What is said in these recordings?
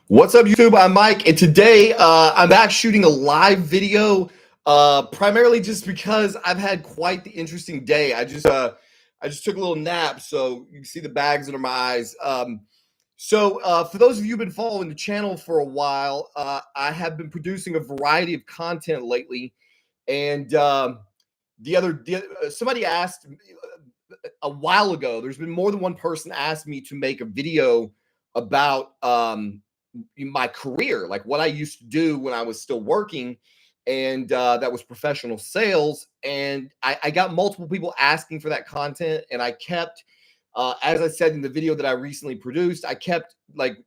What's up, YouTube? I'm Mike, and today I'm back shooting a live video, primarily just because I've had quite the interesting day. I just took a little nap, so you can see the bags under my eyes. For those of you who've been following the channel for a while, I have been producing a variety of content lately, and somebody asked a while ago. There's been more than one person asked me to make a video about my career, like what I used to do when I was still working, and that was professional sales. And I got multiple people asking for that content, and I kept, as I said in the video that I recently produced, I kept like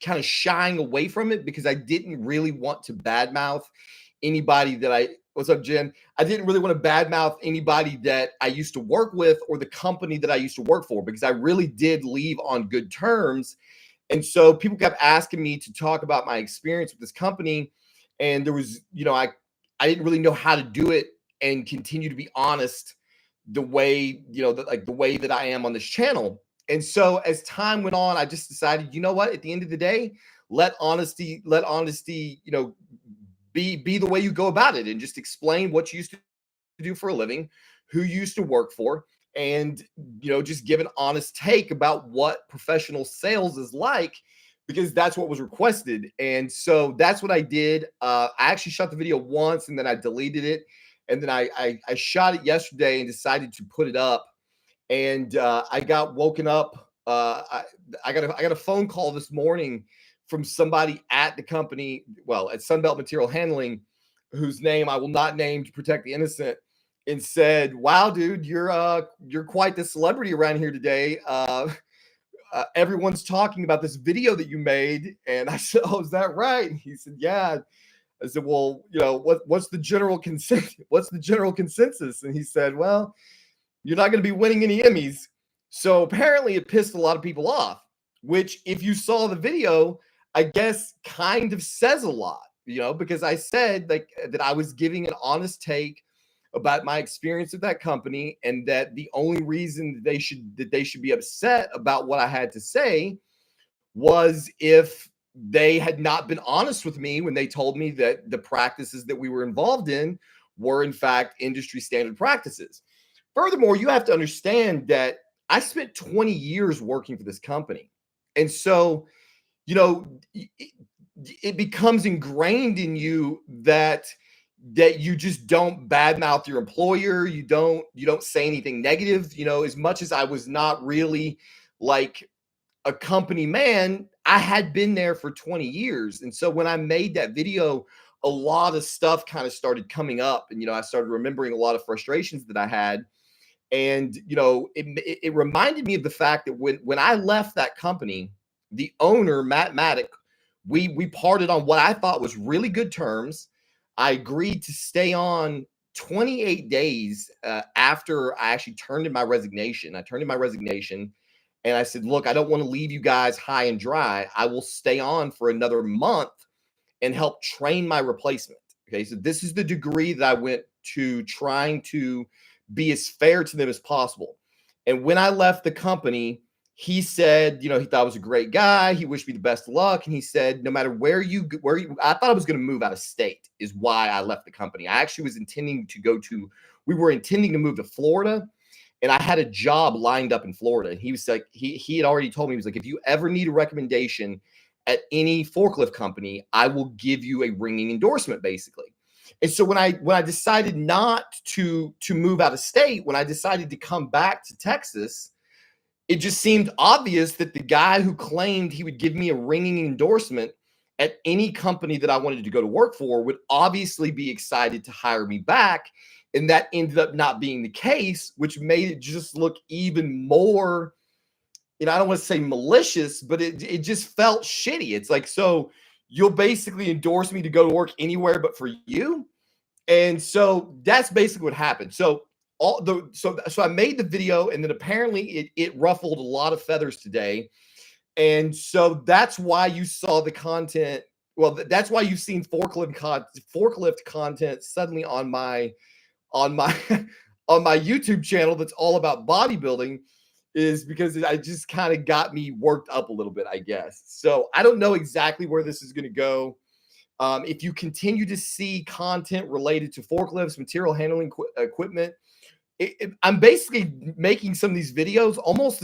kind of shying away from it because I didn't really want to badmouth anybody that I. What's up, Jen? I didn't really want to badmouth anybody that I used to work with or the company that I used to work for, because I really did leave on good terms. And so people kept asking me to talk about my experience with this company. And there was, I didn't really know how to do it and continue to be honest the way, the way that I am on this channel. And so as time went on, I just decided, you know what, at the end of the day, let honesty, be the way you go about it, and just explain what you used to do for a living, who you used to work for, and just give an honest take about what professional sales is like, because that's what was requested. And so that's what I did. I actually shot the video once and then I deleted it, and then I shot it yesterday and decided to put it up. And I got woken up. I got a phone call this morning from somebody at the company, well, at Sunbelt Material Handling, whose name I will not name to protect the innocent, and said, "Wow, dude, you're quite the celebrity around here today. Everyone's talking about this video that you made." And I said, "Oh, is that right?" And he said, "Yeah." I said, "Well, what's the general consensus? What's the general consensus?" And he said, "Well, you're not going to be winning any Emmys." So apparently it pissed a lot of people off, which, if you saw the video, I guess kind of says a lot, because I said like that I was giving an honest take about my experience with that company, and that the only reason that they should be upset about what I had to say was if they had not been honest with me when they told me that the practices that we were involved in were in fact industry standard practices. Furthermore, you have to understand that I spent 20 years working for this company. And so, it becomes ingrained in you that you just don't badmouth your employer. You don't say anything negative. As much as I was not really like a company man, I had been there for 20 years. And so when I made that video, a lot of stuff kind of started coming up, and I started remembering a lot of frustrations that I had. And it reminded me of the fact that when I left that company, the owner, Matt Maddock, we parted on what I thought was really good terms. I agreed to stay on 28 days after I actually turned in my resignation. I turned in my resignation, and I said, "Look, I don't want to leave you guys high and dry. I will stay on for another month and help train my replacement." Okay, so this is the degree that I went to, trying to be as fair to them as possible. And when I left the company, he said, he thought I was a great guy. He wished me the best of luck. And he said, no matter I thought I was going to move out of state, is why I left the company. I actually was intending to we were intending to move to Florida, and I had a job lined up in Florida. And he was like, he had already told me, he was like, "If you ever need a recommendation at any forklift company, I will give you a ringing endorsement," basically. And so when I decided not to move out of state, when I decided to come back to Texas, it just seemed obvious that the guy who claimed he would give me a ringing endorsement at any company that I wanted to go to work for would obviously be excited to hire me back. And that ended up not being the case, which made it just look even more, I don't want to say malicious, but it just felt shitty. It's like, so you'll basically endorse me to go to work anywhere but for you. And so that's basically what happened. So I made the video, and then apparently it ruffled a lot of feathers today. And so that's why you saw the content. Well, that's why you've seen forklift content suddenly on my on my YouTube channel that's all about bodybuilding. is because I just kind of got me worked up a little bit, I guess. So I don't know exactly where this is going to go. If you continue to see content related to forklifts, material handling equipment, I'm basically making some of these videos almost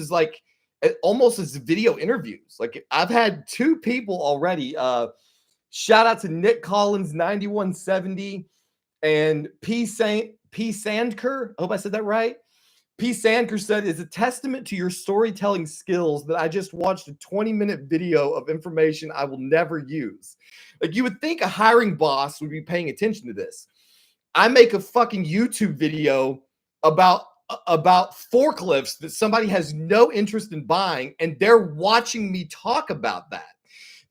as video interviews. Like I've had 2 people already. Shout out to Nick Collins 9170 and P Sandker. I hope I said that right. P. Sandker said, "It's a testament to your storytelling skills that I just watched a 20-minute video of information I will never use." Like you would think a hiring boss would be paying attention to this. I make a fucking YouTube video about forklifts that somebody has no interest in buying, and they're watching me talk about that.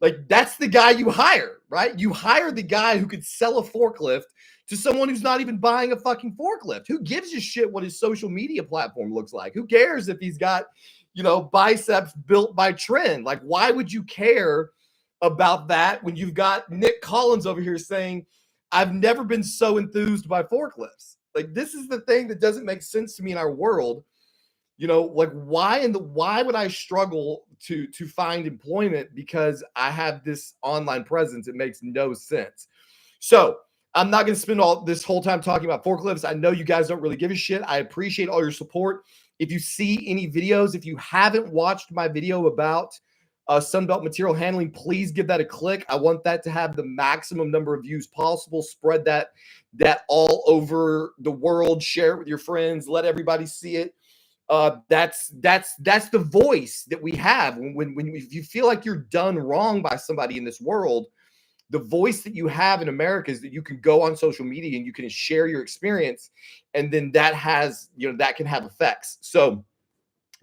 Like that's the guy you hire, right? You hire the guy who could sell a forklift to someone who's not even buying a fucking forklift. Who gives a shit what his social media platform looks like? Who cares if he's got, biceps built by Trend? Like, why would you care about that when you've got Nick Collins over here saying, "I've never been so enthused by forklifts"? Like, this is the thing that doesn't make sense to me in our world. Like why would I struggle to find employment because I have this online presence? It makes no sense. So I'm not going to spend all this whole time talking about forklifts. I know you guys don't really give a shit. I appreciate all your support. If you see any videos, if you haven't watched my video about Sunbelt material handling, please give that a click. I want that to have the maximum number of views possible. Spread that all over the world. Share it with your friends. Let everybody see it. That's the voice that we have when if you feel like you're done wrong by somebody in this world. The voice that you have in America is that you can go on social media and you can share your experience, and then that has, that can have effects. So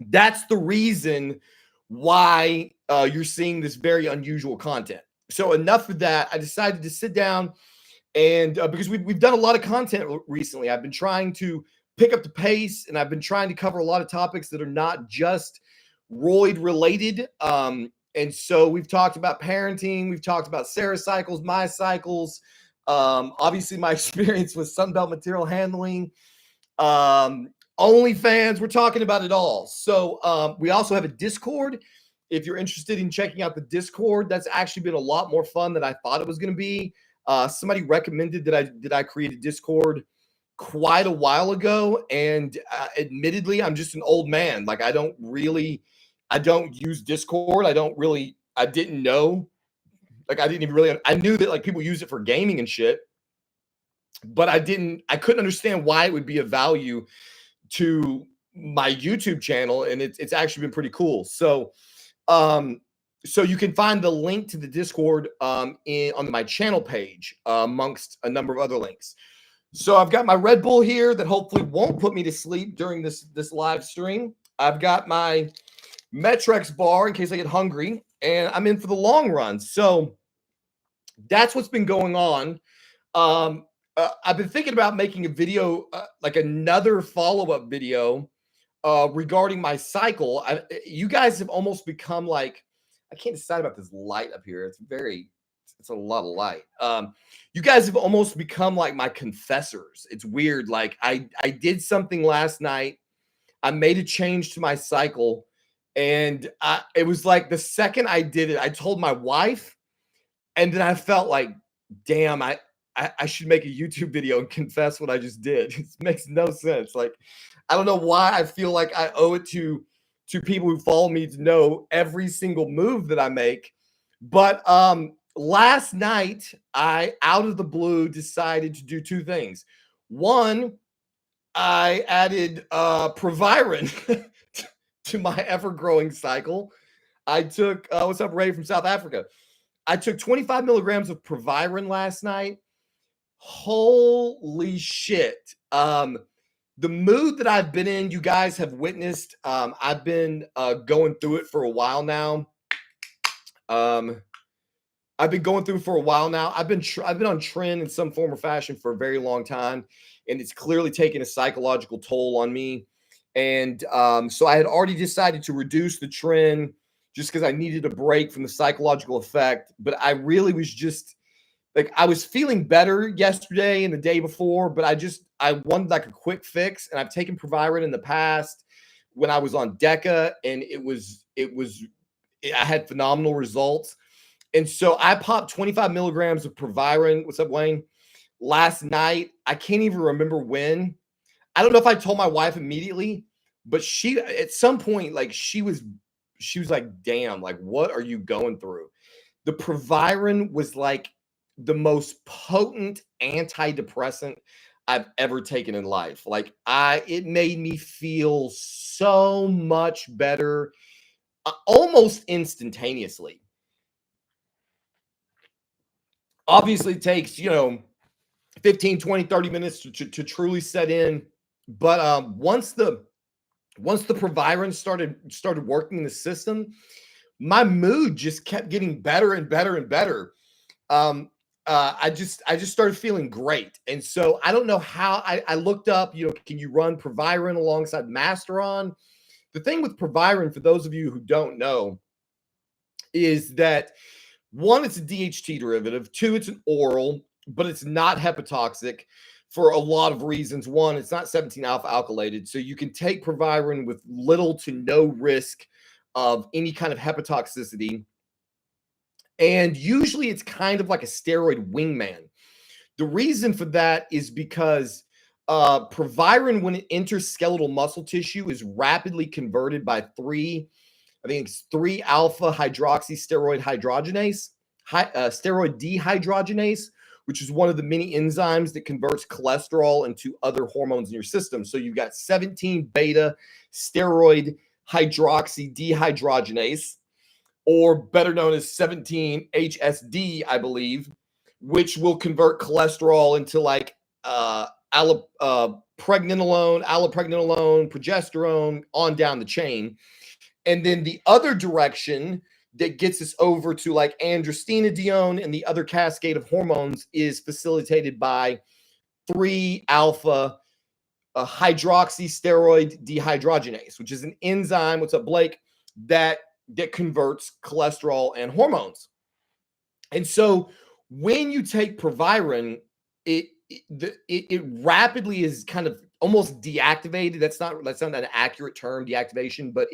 that's the reason why you're seeing this very unusual content. So enough of that. I decided to sit down and because we've done a lot of content recently. I've been trying to pick up the pace, and I've been trying to cover a lot of topics that are not just roid related. And so we've talked about parenting. We've talked about Sarah's cycles, my cycles, obviously my experience with Sunbelt material handling, OnlyFans. We're talking about it all. So we also have a Discord. If you're interested in checking out the Discord, that's actually been a lot more fun than I thought it was going to be. Somebody recommended that I create a Discord quite a while ago, and admittedly, I'm just an old man. Like I don't use Discord. I didn't know. Like I didn't even really. I knew that like people use it for gaming and shit, but I couldn't understand why it would be of value to my YouTube channel, and it's actually been pretty cool. So you can find the link to the Discord on my channel page amongst a number of other links. So I've got my Red Bull here that hopefully won't put me to sleep during this live stream. I've got my Metrex bar in case I get hungry, and I'm in for the long run. So that's what's been going on. I've been thinking about making a video, like another follow-up video regarding my cycle. You guys have almost become like, I can't decide about this light up here. It's a lot of light. You guys have almost become like my confessors. It's weird. Like I did something last night. I made a change to my cycle, and it was like the second I did it, I told my wife, and then I felt like, damn, I should make a YouTube video and confess what I just did. It makes no sense. Like, I don't know why I feel like I owe it to people who follow me to know every single move that I make. But last night, I, out of the blue, decided to do 2 things. One, I added proviron to my ever-growing cycle. I took, what's up, Ray from South Africa? I took 25 milligrams of proviron last night. Holy shit. The mood that I've been in, you guys have witnessed. I've been going through it for a while now. I've been on trend in some form or fashion for a very long time, and it's clearly taken a psychological toll on me. And so I had already decided to reduce the trend just because I needed a break from the psychological effect. But I really was just like, I was feeling better yesterday and the day before, but I wanted like a quick fix. And I've taken proviron in the past when I was on Deca, and I had phenomenal results. And so I popped 25 milligrams of proviron. What's up, Wayne? Last night. I can't even remember when. I don't know if I told my wife immediately, but she at some point, like she was like, damn, like what are you going through? The proviron was like the most potent antidepressant I've ever taken in life. Like it made me feel so much better, almost instantaneously. Obviously it takes, 15, 20, 30 minutes to truly set in. But once the proviron started working in the system, my mood just kept getting better and better and better. Um, I just started feeling great, and so I don't know how. I looked up, can you run proviron alongside Masteron? The thing with proviron, for those of you who don't know, is that one, it's a DHT derivative. Two, it's an oral, but it's not hepatotoxic for a lot of reasons. One, it's not 17 alpha alkylated, so you can take proviron with little to no risk of any kind of hepatotoxicity. And usually it's kind of like a steroid wingman. The reason for that is because proviron, when it enters skeletal muscle tissue, is rapidly converted by I think it's 3 alpha hydroxysteroid hydrogenase, steroid dehydrogenase, which is one of the many enzymes that converts cholesterol into other hormones in your system. So you've got 17 beta steroid hydroxy dehydrogenase, or better known as 17 HSD, I believe, which will convert cholesterol into like pregnenolone, allopregnanolone, progesterone, on down the chain. And then the other direction that gets us over to like androstenedione and the other cascade of hormones is facilitated by 3 alpha hydroxysteroid dehydrogenase, which is an enzyme. What's up, Blake? That converts cholesterol and hormones. And so when you take proviron, it rapidly is kind of almost deactivated. That's not an accurate term, deactivation, but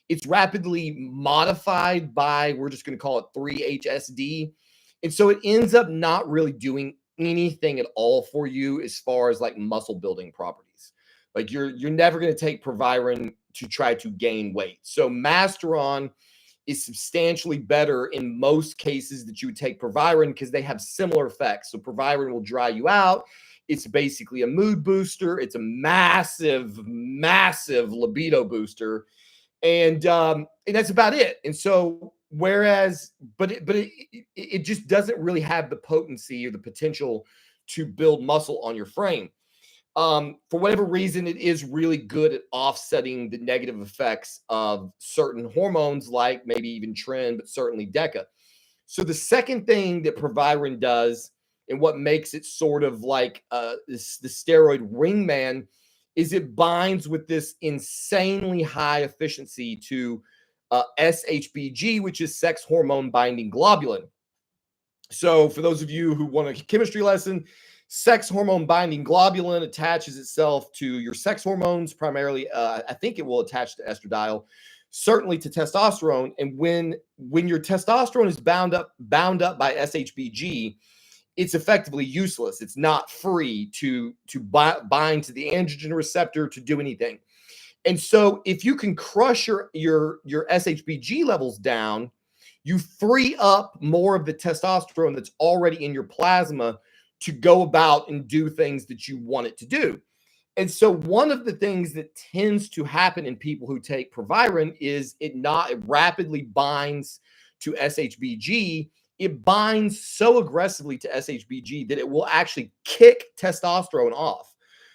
it's rapidly modified by, we're just going to call it 3-HSD. And so it ends up not really doing anything at all for you as far as like muscle building properties. Like you're never going to take proviron to try to gain weight. So Masteron is substantially better in most cases that you would take proviron, because they have similar effects. So proviron will dry you out. It's basically a mood booster. It's a massive, massive libido booster. And that's about it. And so it just doesn't really have the potency or the potential to build muscle on your frame. For whatever reason, it is really good at offsetting the negative effects of certain hormones, like maybe even tren, but certainly DECA. So the second thing that proviron does, and what makes it sort of like the steroid wingman, is it binds with this insanely high efficiency to SHBG, which is sex hormone binding globulin. So for those of you who want a chemistry lesson, sex hormone binding globulin attaches itself to your sex hormones, primarily. I think it will attach to estradiol, certainly to testosterone. And when your testosterone is bound up by SHBG, it's effectively useless. It's not free to bind to the androgen receptor to do anything. And so if you can crush your SHBG levels down, you free up more of the testosterone that's already in your plasma to go about and do things that you want it to do. And so one of the things that tends to happen in people who take proviron is it rapidly binds to SHBG. It binds so aggressively to SHBG that it will actually kick testosterone off.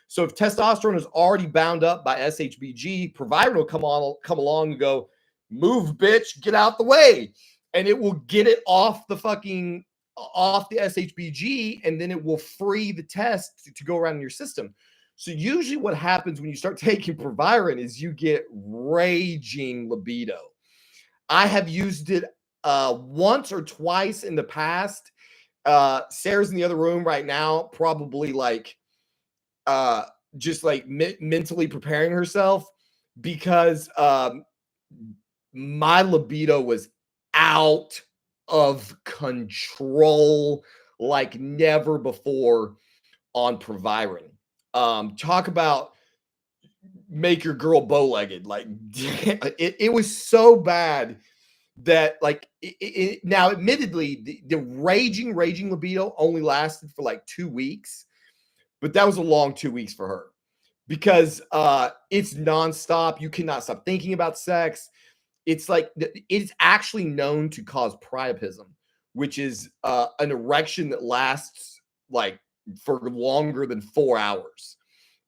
So if testosterone is already bound up by SHBG, proviron will come along and go, move, bitch, get out the way. And it will get it off the SHBG, and then it will free the test to go around in your system. So usually what happens when you start taking proviron is you get raging libido. I have used it once or twice in the past. Sarah's in the other room right now, probably like just like mentally preparing herself, because my libido was out of control like never before on proviron. Talk about make your girl bow-legged. Like it was so bad that like now admittedly the raging libido only lasted for like 2 weeks, but that was a long 2 weeks for her because it's nonstop. You cannot stop thinking about sex. It's like it's actually known to cause priapism, which is an erection that lasts like for longer than 4 hours.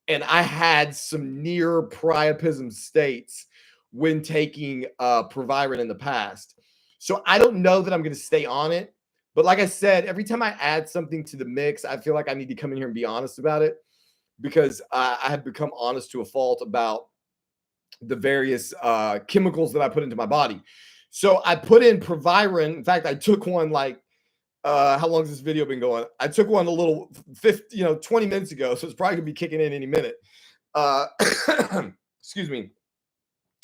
And I had some near priapism states when taking proviron in the past. So I don't know that I'm going to stay on it. But like I said, every time I add something to the mix, I feel like I need to come in here and be honest about it because I have become honest to a fault about the various chemicals that I put into my body. So I put in proviron. In fact, I took one like how long has this video been going? I took one a little 20 minutes ago, so it's probably gonna be kicking in any minute. Uh, excuse me.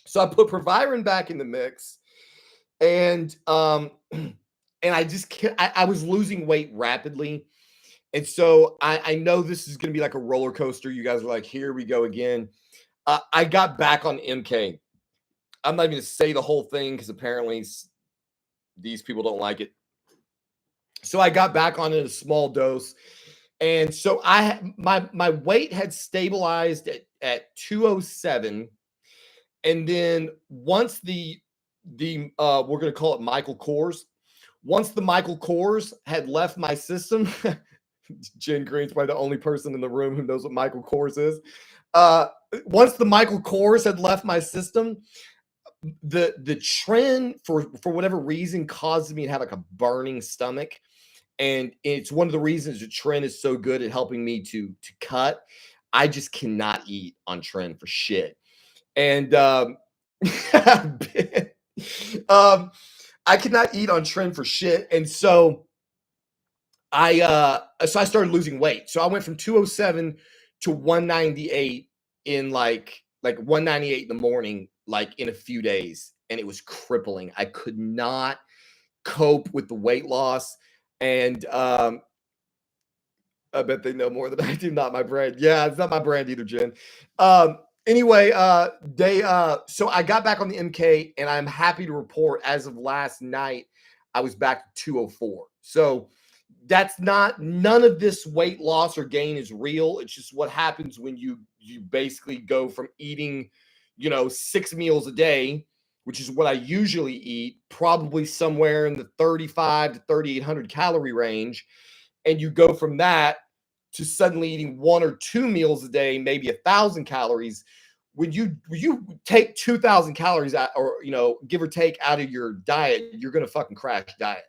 So I put proviron back in the mix, and and I just I was losing weight rapidly, and so I know this is gonna be like a roller coaster. You guys are like, here we go again. I got back on MK. I'm not even gonna say the whole thing because apparently these people don't like it. So I got back on it a small dose. And so my weight had stabilized at 207. And then once the we're gonna call it Michael Kors. Once the Michael Kors had left my system, Jen Green's probably the only person in the room who knows what Michael Kors is. Once the Michael Kors had left my system, the trend for whatever reason caused me to have like a burning stomach. And it's one of the reasons the trend is so good at helping me to cut. I just cannot eat on trend for shit. And I cannot eat on trend for shit. And so I started losing weight. So I went from 207 to 198 in like 198 in the morning, like in a few days. And it was crippling. I could not cope with the weight loss. And I bet they know more than I do. Not my brand. Yeah, it's not my brand either, Jen. Anyway, so I got back on the MK, and I'm happy to report as of last night, I was back to 204. So that's none of this weight loss or gain is real. It's just what happens when you basically go from eating, 6 meals a day, which is what I usually eat, probably somewhere in the 35 to 3,800 calorie range. And you go from that to suddenly eating 1 or 2 meals a day, maybe 1,000 calories. When you take 2,000 calories out, or give or take out of your diet, you're gonna fucking crash diet.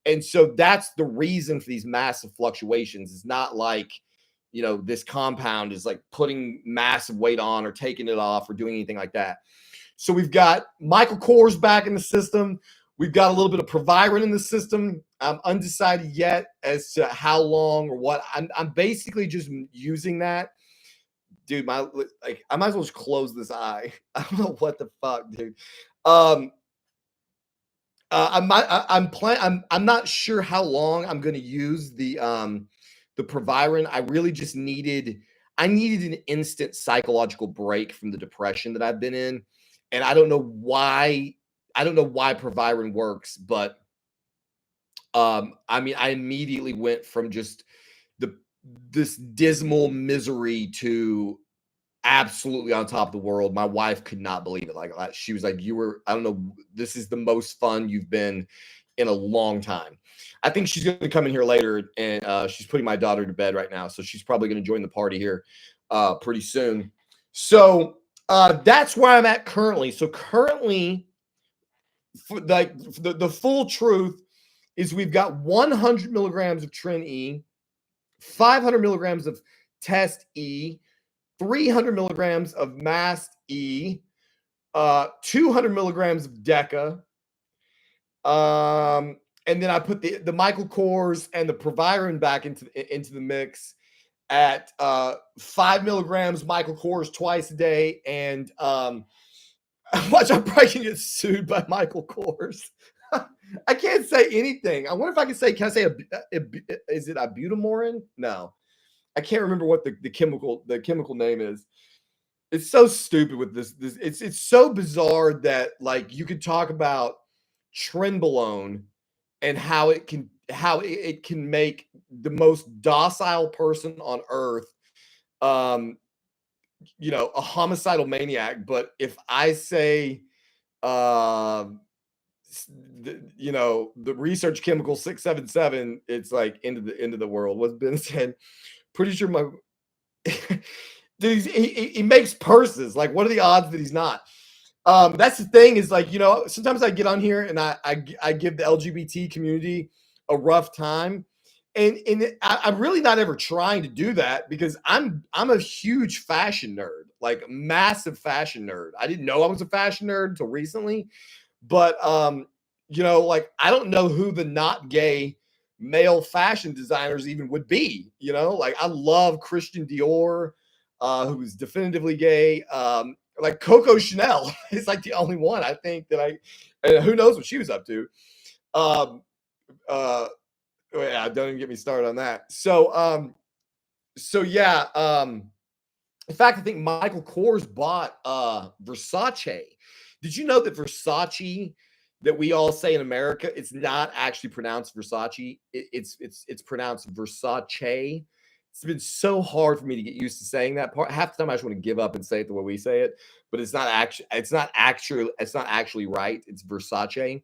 And so that's the reason for these massive fluctuations. It's not like this compound is like putting massive weight on or taking it off or doing anything like that. So we've got Michael Kors back in the system. We've got a little bit of proviron in the system. I'm undecided yet as to how long or what. I'm basically just using that. Dude, I might as well just close this eye. I don't know what the fuck, dude. I'm not sure how long I'm going to use the proviron. I really just needed an instant psychological break from the depression that I've been in. And I don't know why proviron works, but I mean, I immediately went from just this dismal misery to absolutely on top of the world. My wife could not believe it. Like she was like, I don't know, this is the most fun you've been in a long time. I think she's going to come in here later, and she's putting my daughter to bed right now. So she's probably going to join the party here pretty soon. So that's where I'm at currently. So currently, the full truth is we've got 100 milligrams of Trin E, 500 milligrams of Test E, 300 milligrams of Mast E, 200 milligrams of Deca, and then I put the Michael Kors and the proviron back into the mix, at 5 milligrams Michael Kors twice a day, and watch, I'm probably gonna get sued by Michael Kors. I can't say anything. I wonder if I can say. Can I say is it ibutamorin? No, I can't remember what the chemical name is. It's so stupid with this. It's so bizarre that like you could talk about trenbolone and how it can make the most docile person on earth um a homicidal maniac. But if I say um the research chemical 677, it's like end of the world. What's been said? Pretty sure my dude, he makes purses. Like, what are the odds that he's not? That's the thing is like, sometimes I get on here and I give the LGBT community a rough time. I'm really not ever trying to do that because I'm a huge fashion nerd, like massive fashion nerd. I didn't know I was a fashion nerd until recently, but like I don't know who the not gay male fashion designers even would be. Like I love Christian Dior, who's definitively gay. Like Coco Chanel is like the only one I think that and who knows what she was up to. Um, uh, yeah, don't even get me started on that. So yeah. In fact, I think Michael Kors bought Versace. Did you know that Versace, that we all say in America, it's not actually pronounced Versace. It's pronounced Versace. It's been so hard for me to get used to saying that part. Half the time I just want to give up and say it the way we say it, but it's not actually right. It's Versace.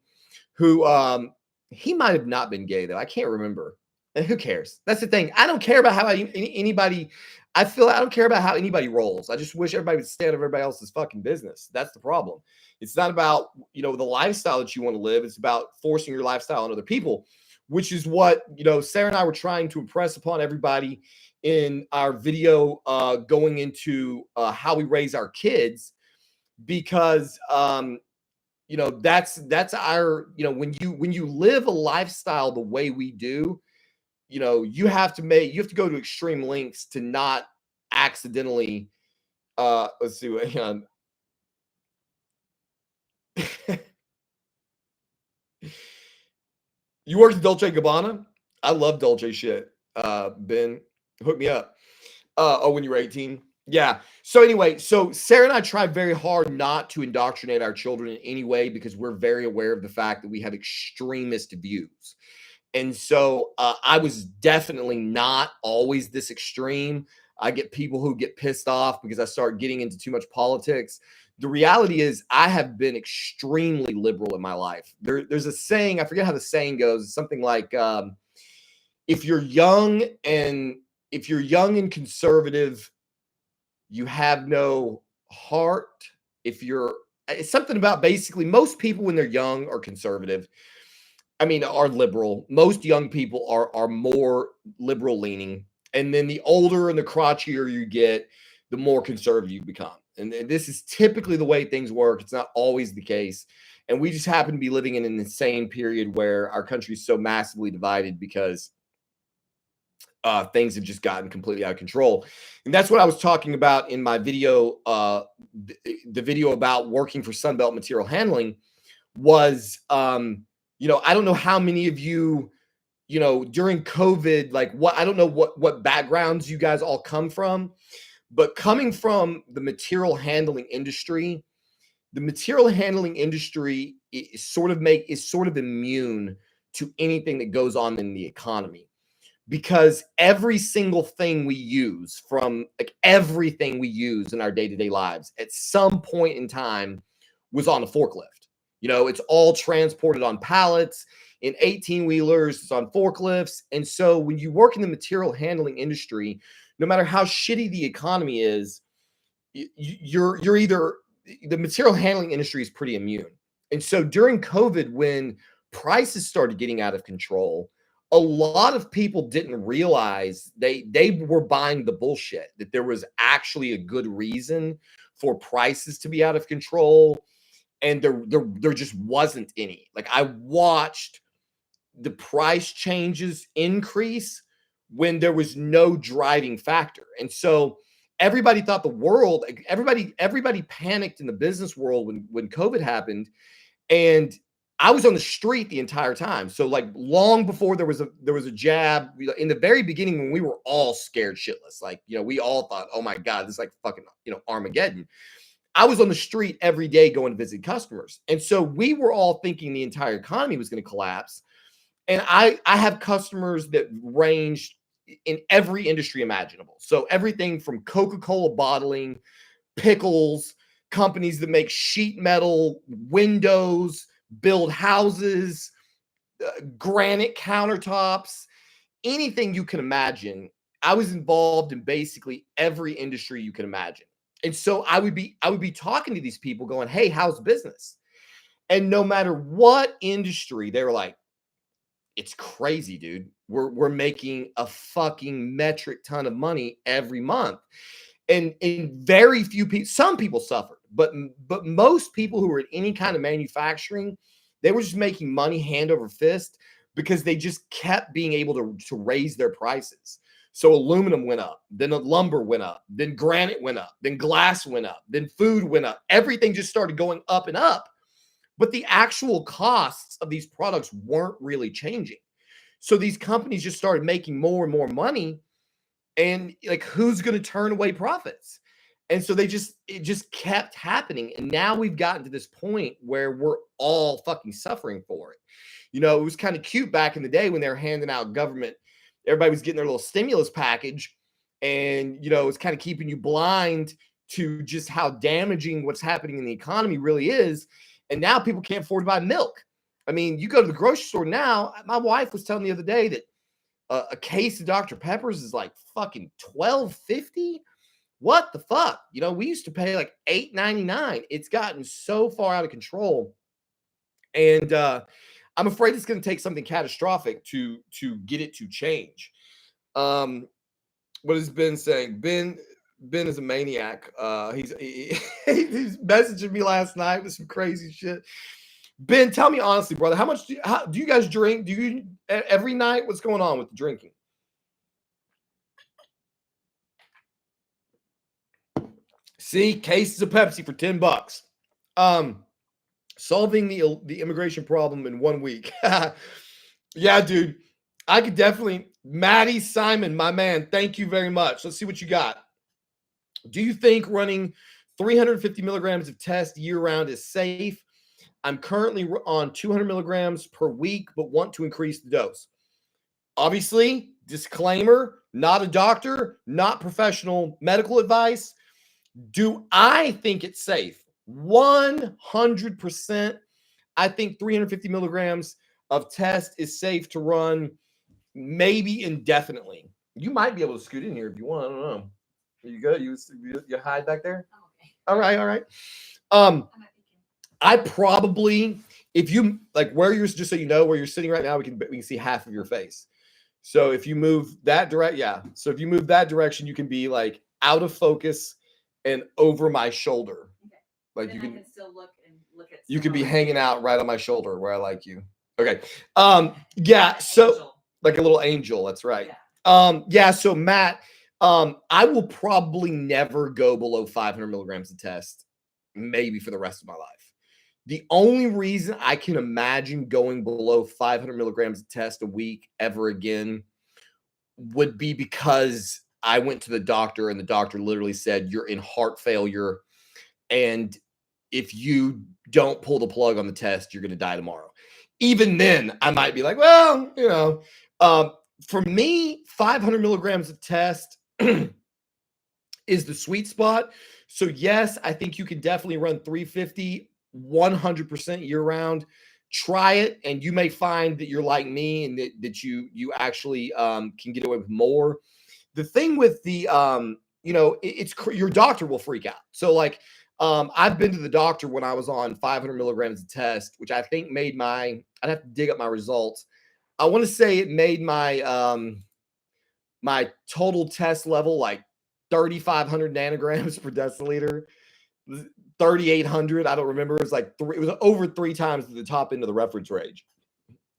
Who he might have not been gay though. I can't remember. And who cares? That's the thing. I don't care about how anybody. I don't care about how anybody rolls. I just wish everybody would stay out of everybody else's fucking business. That's the problem. It's not about the lifestyle that you want to live. It's about forcing your lifestyle on other people, which is what Sarah and I were trying to impress upon everybody in our video going into how we raise our kids, because that's our when you live a lifestyle the way we do, you have to go to extreme lengths to not accidentally let's see, hang on. You worked at Dolce & Gabbana? I love Dolce shit. Ben, hook me up. When you were 18. Yeah. So anyway, so Sarah and I try very hard not to indoctrinate our children in any way because we're very aware of the fact that we have extremist views. And so I was definitely not always this extreme. I get people who get pissed off because I start getting into too much politics. The reality is I have been extremely liberal in my life. There's a saying, I forget how the saying goes, something like if you're young and conservative, you have no heart. It's something about basically most people when they're young are conservative. I mean, are liberal. Most young people are more liberal leaning. And then the older and the crotchier you get, the more conservative you become. And this is typically the way things work. It's not always the case. And we just happen to be living in an insane period where our country is so massively divided because things have just gotten completely out of control. And that's what I was talking about in my video, the video about working for Sunbelt Material Handling was, I don't know how many of you, during COVID, like I don't know what backgrounds you guys all come from, but coming from the material handling industry, is sort of immune to anything that goes on in the economy. Because every single thing we use everything we use in our day-to-day lives at some point in time was on a forklift. It's all transported on pallets, in 18-wheelers, it's on forklifts. And so when you work in the material handling industry, no matter how shitty the economy is, you're either the material handling industry is pretty immune. And so during COVID, when prices started getting out of control, a lot of people didn't realize they were buying the bullshit, that there was actually a good reason for prices to be out of control. And there just wasn't any. Like I watched the price changes increase when there was no driving factor. And so everybody thought the world, everybody panicked in the business world when COVID happened. And I was on the street the entire time. So like long before there was a jab, in the very beginning when we were all scared shitless, like, we all thought, oh my God, this is like fucking, Armageddon. I was on the street every day going to visit customers. And so we were all thinking the entire economy was going to collapse. And I have customers that range in every industry imaginable. So everything from Coca-Cola bottling, pickles, companies that make sheet metal, windows, build houses, granite countertops, anything you can imagine. I was involved in basically every industry you can imagine. And so I would be talking to these people going, hey, how's business? And no matter what industry, they were like, it's crazy, dude. We're making a fucking metric ton of money every month. And very few people, some people suffered, but most people who were in any kind of manufacturing, they were just making money hand over fist because they just kept being able to raise their prices. So aluminum went up, then the lumber went up, then granite went up, then glass went up, then food went up. Everything just started going up and up. But the actual costs of these products weren't really changing. So these companies just started making more and more money. And like, who's going to turn away profits? And so it just kept happening. And now we've gotten to this point where we're all fucking suffering for it. It was kind of cute back in the day when they were handing out government. Everybody was getting their little stimulus package, and, it's kind of keeping you blind to just how damaging what's happening in the economy really is. And now people can't afford to buy milk. I mean, you go to the grocery store now. My wife was telling me the other day that a case of Dr. Pepper's is like fucking $12.50. What the fuck? We used to pay like $8.99. It's gotten so far out of control. And I'm afraid it's going to take something catastrophic to get it to change. What has Ben saying? Ben is a maniac. He's messaging me last night with some crazy shit. Ben, tell me honestly, brother, how do you guys drink? Do you every night? What's going on with the drinking? See, cases of Pepsi for $10. Solving the immigration problem in 1 week. Yeah, dude. I could definitely. Maddie Simon, my man, thank you very much. Let's see what you got. Do you think running 350 milligrams of test year-round is safe? I'm currently on 200 milligrams per week, but want to increase the dose. Obviously, disclaimer, not a doctor, not professional medical advice. Do I think it's safe? 100%. I think 350 milligrams of test is safe to run, maybe indefinitely. You might be able to scoot in here if you want. I don't know. Are you good? You hide back there? Oh, okay. All right. I probably, if you like where you're, just so you know where you're sitting right now, we can see half of your face. So if you move that so if you move that direction, you can be like out of focus and over my shoulder. Okay. Like then you can still look at. You could be hanging out right on my shoulder where I like you. Okay. Yeah. So angel. Like a little angel. That's right. Yeah. Yeah. So Matt, I will probably never go below 500 milligrams of test, maybe for the rest of my life. The only reason I can imagine going below 500 milligrams of test a week ever again would be because I went to the doctor and the doctor literally said, you're in heart failure. And if you don't pull the plug on the test, you're going to die tomorrow. Even then, I might be like, well, for me, 500 milligrams of test is the sweet spot. So yes, I think you can definitely run 350 100% year round. Try it, and you may find that you're like me and that you actually can get away with more. The thing with the it's your doctor will freak out. So like I've been to the doctor when I was on 500 milligrams of test, which I think made I'd have to dig up my results. I want to say it made my my total test level like 3,500 nanograms per deciliter. 3,800. I don't remember. It was like it was over 3 times to the top end of the reference range.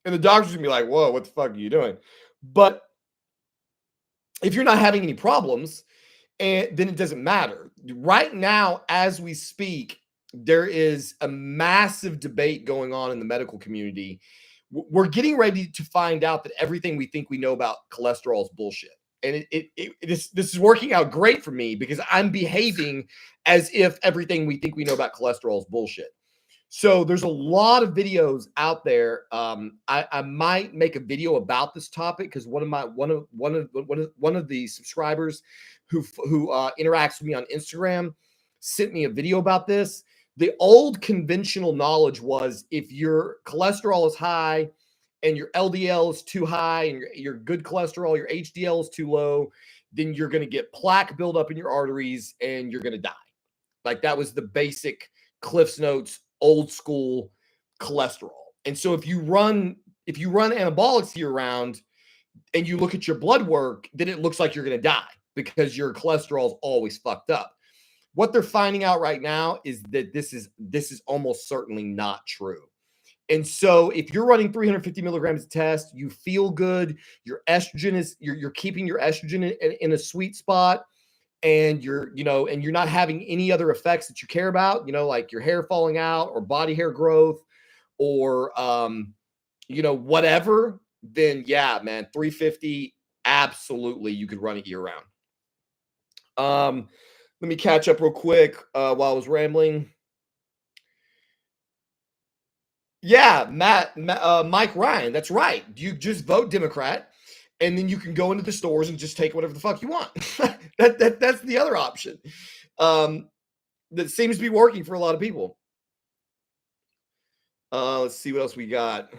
And the doctor's gonna be like, whoa, what the fuck are you doing? But if you're not having any problems, and then it doesn't matter. Right now, as we speak, there is a massive debate going on in the medical community. We're getting ready to find out that everything we think we know about cholesterol is bullshit. And this is working out great for me because I'm behaving as if everything we think we know about cholesterol is bullshit. So there's a lot of videos out there. I might make a video about this topic because one of the subscribers who interacts with me on Instagram sent me a video about this. The old conventional knowledge was if your cholesterol is high and your LDL is too high and your good cholesterol, your HDL is too low, then you're going to get plaque buildup in your arteries and you're going to die. Like that was the basic Cliff's Notes, old school cholesterol. And so if you run anabolics year round and you look at your blood work, then it looks like you're going to die because your cholesterol is always fucked up. What they're finding out right now is that this is almost certainly not true. And so if you're running 350 milligrams a test, you feel good, your estrogen is you're keeping your estrogen in a sweet spot, and you're not having any other effects that you care about, like your hair falling out or body hair growth or whatever, then yeah, man, 350, absolutely you could run it year round. Let me catch up real quick while I was rambling. Yeah, Mike Ryan, that's right. You just vote Democrat, and then you can go into the stores and just take whatever the fuck you want. That's the other option. That seems to be working for a lot of people. Let's see what else we got.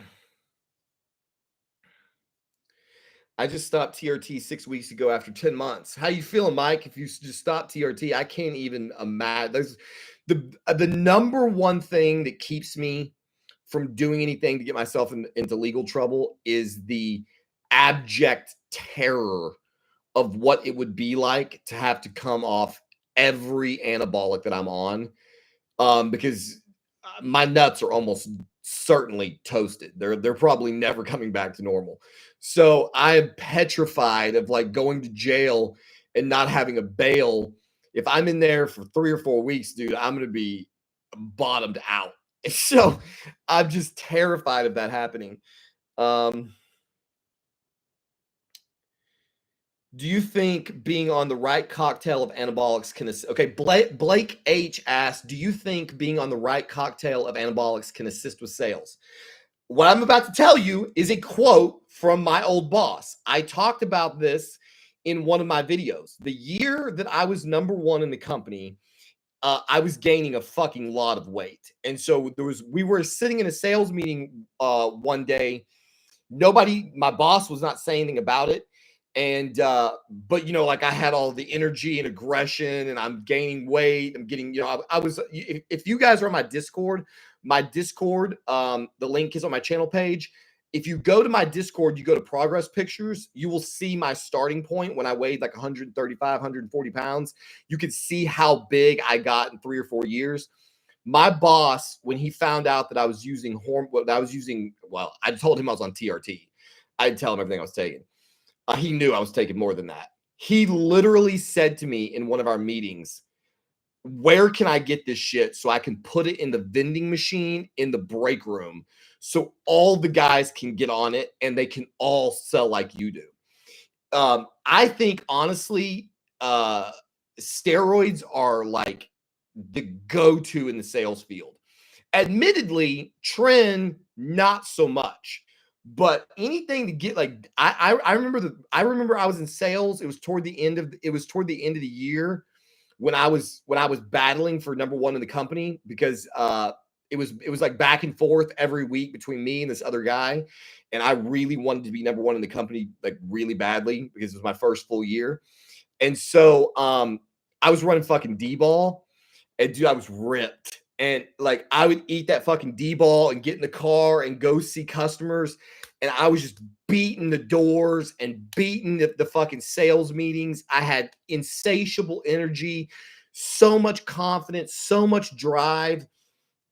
I just stopped TRT 6 weeks ago after 10 months. How you feeling, Mike? If you just stopped TRT, I can't even imagine. There's the number one thing that keeps me from doing anything to get myself into legal trouble is the abject terror of what it would be like to have to come off every anabolic that I'm on, because my nuts are almost certainly toasted. They're probably never coming back to normal. So I'm petrified of like going to jail and not having a bail. If I'm in there for 3 or 4 weeks, dude, I'm going to be bottomed out. So I'm just terrified of that happening. Do you think being on the right cocktail of anabolics can okay, Blake H asked, do you think being on the right cocktail of anabolics can assist with sales? What I'm about to tell you is a quote from my old boss. I talked about this in one of my videos. The year that I was number one in the company, I was gaining a fucking lot of weight. And so we were sitting in a sales meeting one day. My boss was not saying anything about it. And but like I had all the energy and aggression and I'm gaining weight. I'm getting, I was, if you guys are on my Discord, the link is on my channel page. If you go to my Discord, you go to progress pictures, you will see my starting point when I weighed like 135, 140 pounds. You can see how big I got in 3 or 4 years. My boss, when he found out that I was using I told him I was on TRT. I'd tell him everything I was taking. He knew I was taking more than that. He literally said to me in one of our meetings, where can I get this shit so I can put it in the vending machine in the break room so all the guys can get on it and they can all sell like you do? I think, honestly, steroids are like the go-to in the sales field. Admittedly, trend, not so much. But anything to get like I remember I was in sales. It was toward the end of the year when I was battling for number one in the company because it was like back and forth every week between me and this other guy, and I really wanted to be number one in the company like really badly because it was my first full year, and so I was running fucking D-ball, and dude, I was ripped. And like I would eat that fucking D-ball and get in the car and go see customers. And I was just beating the doors and beating the fucking sales meetings. I had insatiable energy, so much confidence, so much drive,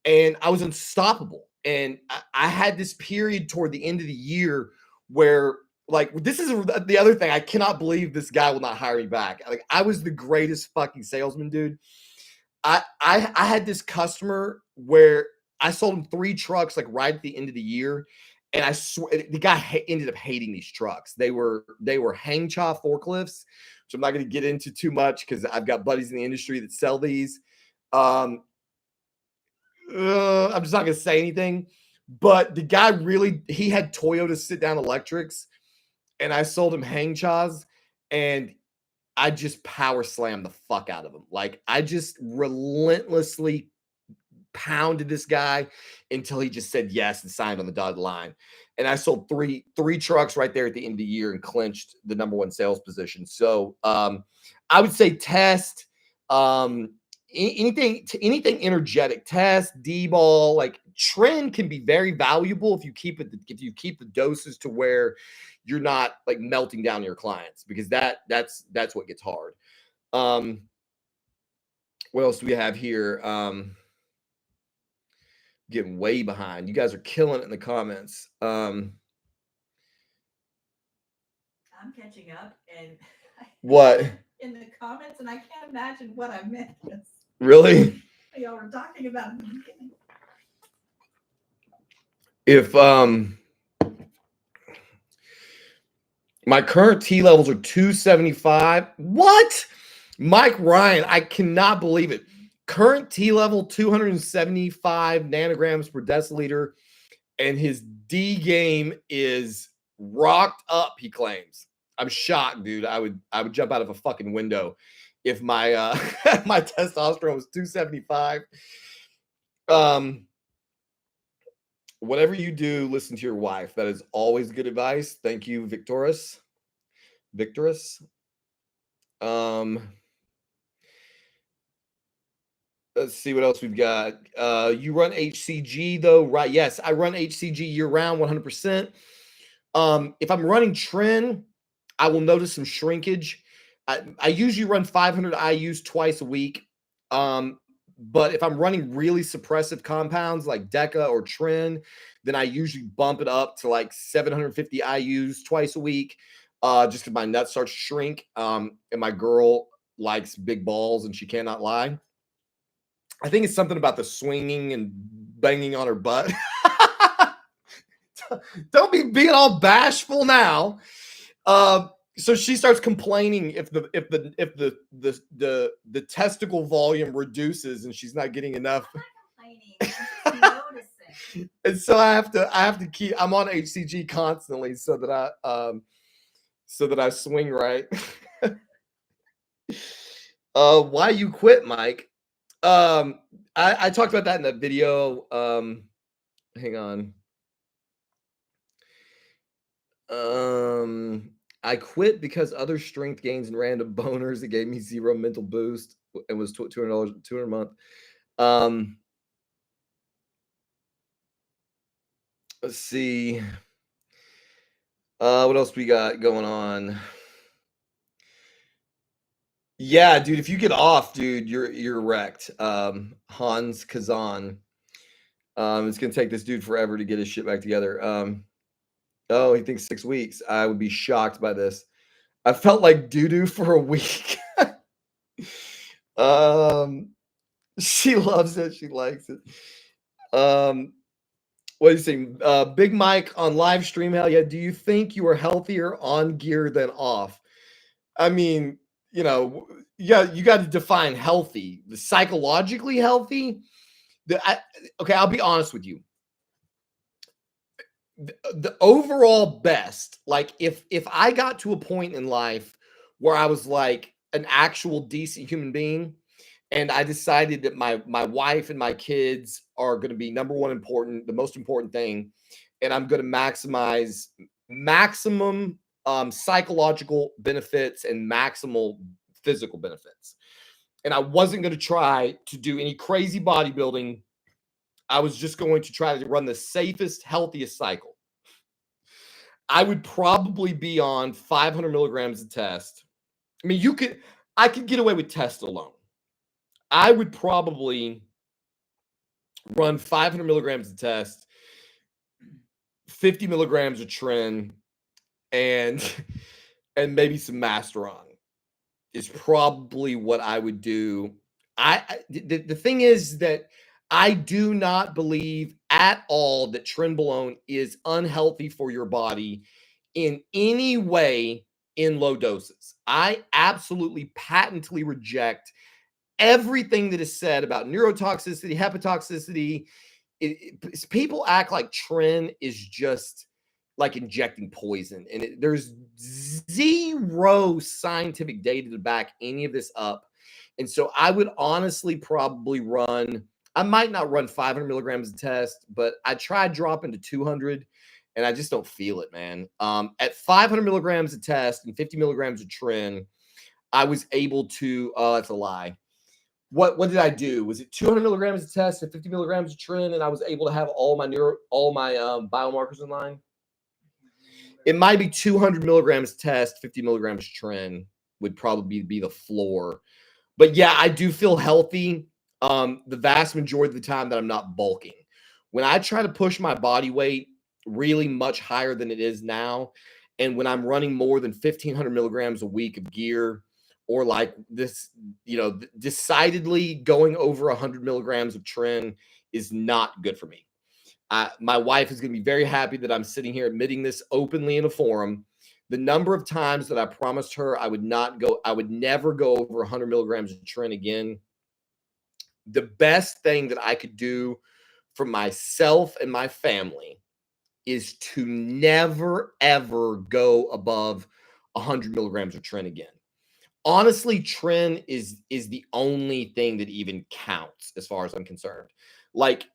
and I was unstoppable. And I had this period toward the end of the year where like this is the other thing. I cannot believe this guy will not hire me back. Like I was the greatest fucking salesman, dude. I had this customer where I sold him 3 trucks like right at the end of the year, and I swear the guy ended up hating these trucks. They were hang chaw forklifts, which I'm not going to get into too much because I've got buddies in the industry that sell these. Um, I'm just not going to say anything, but the guy really he had Toyota sit down electrics, and I sold him hang chaws, and I just power slammed the fuck out of him. Like I just relentlessly pounded this guy until he just said yes and signed on the dotted line. And I sold three trucks right there at the end of the year and clinched the #1 sales position. So I would say test anything energetic, test D-ball, like trend can be very valuable if you keep the doses to where you're not like melting down your clients, because that's what gets hard. What else do we have here? Getting way behind. You guys are killing it in the comments. I'm catching up, and What? in the comments, and I can't imagine what I missed. Really? Y'all were talking about in the beginning. If my current T levels are 275. What? Mike Ryan, I cannot believe it. Current T level 275 nanograms per deciliter, and his D game is rocked up, he claims. I'm shocked, dude. I would jump out of a fucking window if my my testosterone was 275. Whatever you do, listen to your wife. That is always good advice. Thank you, Victorous. Let's see what else we've got. You run HCG though, right? Yes, I run HCG year round, 100%. If I'm running trend, I will notice some shrinkage. I usually run 500 IUs twice a week. But if I'm running really suppressive compounds like Deca or Tren, then I usually bump it up to like 750 IUs twice a week, just because my nuts start to shrink. And my girl likes big balls and she cannot lie. I think it's something about the swinging and banging on her butt. Don't be being all bashful now. So she starts complaining if the testicle volume reduces and she's not getting enough. I'm not complaining. I'm just noticing. And so I have to keep. I'm on HCG constantly so that I swing right. Why you quit, Mike? I talked about that in that video. Hang on. I quit because other strength gains and random boners. It gave me 0 mental boost and was $200 a month. Let's see. What else we got going on? Yeah, dude, if you get off, dude, you're wrecked. Hans Kazan. It's gonna take this dude forever to get his shit back together. Oh, he thinks 6 weeks. I would be shocked by this. I felt like doo-doo for a week. She loves it. She likes it. What do you think? Big Mike on live stream. Hell yeah. Do you think you are healthier on gear than off? I mean, you know, yeah, you got to define healthy. The psychologically healthy. Okay, I'll be honest with you. The overall best, like if I got to a point in life where I was like an actual decent human being, and I decided that my wife and my kids are going to be #1 important, the most important thing, and I'm going to maximize maximum psychological benefits and maximal physical benefits, and I wasn't going to try to do any crazy bodybuilding. I was just going to try to run the safest, healthiest cycle. I would probably be on 500 milligrams of test. I mean, I could get away with test alone. I would probably run 500 milligrams of test, 50 milligrams of Tren, and and maybe some Masteron is probably what I would do. The thing is that I do not believe at all that trenbolone is unhealthy for your body in any way in low doses. I absolutely patently reject everything that is said about neurotoxicity, hepatotoxicity. People act like tren is just like injecting poison, and there's zero scientific data to back any of this up. And so I would honestly probably run, I might not run 500 milligrams a test, but I tried dropping to 200 and I just don't feel it, man. At 500 milligrams a test and 50 milligrams of tren, I was able to, that's a lie. What did I do? Was it 200 milligrams of test and 50 milligrams of tren, and I was able to have all my biomarkers in line? It might be 200 milligrams test, 50 milligrams tren would probably be the floor. But yeah, I do feel healthy the vast majority of the time that I'm not bulking. When I try to push my body weight really much higher than it is now, and when I'm running more than 1,500 milligrams a week of gear, or like this, decidedly going over 100 milligrams of tren is not good for me. My wife is going to be very happy that I'm sitting here admitting this openly in a forum. The number of times that I promised her I would never go over 100 milligrams of tren again. The best thing that I could do for myself and my family is to never, ever go above 100 milligrams of tren again. Honestly, tren is the only thing that even counts as far as I'm concerned. Like,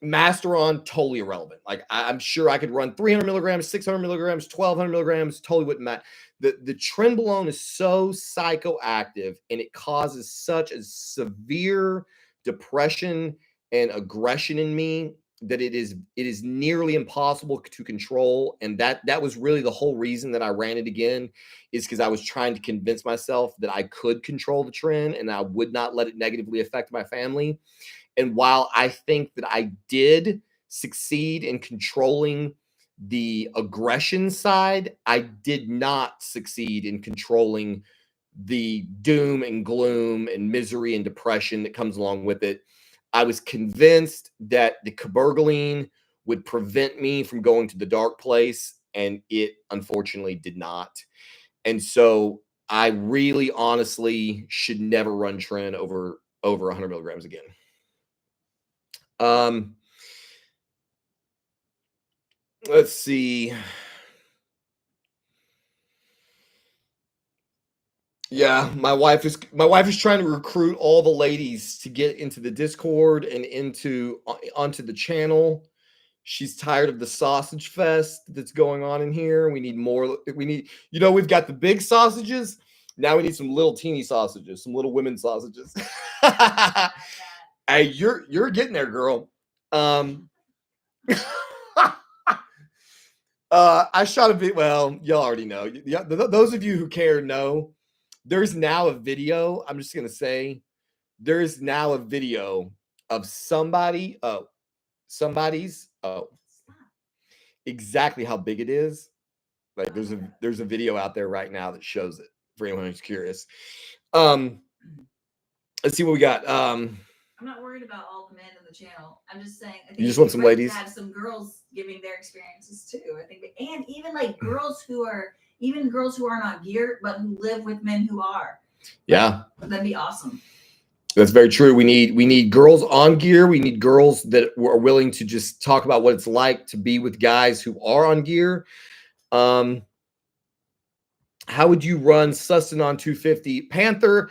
Masteron, totally irrelevant. Like, I'm sure I could run 300 milligrams, 600 milligrams, 1,200 milligrams, totally wouldn't matter. The trenbolone is so psychoactive, and it causes such a severe depression and aggression in me that it is nearly impossible to control. And that was really the whole reason that I ran it again, is because I was trying to convince myself that I could control the tren and I would not let it negatively affect my family. And while I think that I did succeed in controlling the aggression side, I did not succeed in controlling the doom and gloom and misery and depression that comes along with it. I was convinced that the cabergoline would prevent me from going to the dark place, and it unfortunately did not. And so I really honestly should never run tren over 100 milligrams again. Let's see. Yeah, my wife is trying to recruit all the ladies to get into the Discord and onto the channel. She's tired of the sausage fest that's going on in here. We need more. We've got the big sausages. Now we need some little teeny sausages, some little women sausages. Hey, you're getting there, girl. I shot a video. Well, y'all already know. Those of you who care know. There's now a video. I'm just gonna say, there's now a video of somebody's exactly how big it is. Like, there's a video out there right now that shows it for anyone who's curious. Let's see what we got. I'm not worried about all the men in the channel. I'm just saying, I think you just want some ladies to have some girls giving their experiences too. I think, and even like girls who aren't on gear but who live with men who are. Yeah, that'd be awesome. That's very true. We need girls on gear. We need girls that are willing to just talk about what it's like to be with guys who are on gear. How would you run Sustanon 250? Panther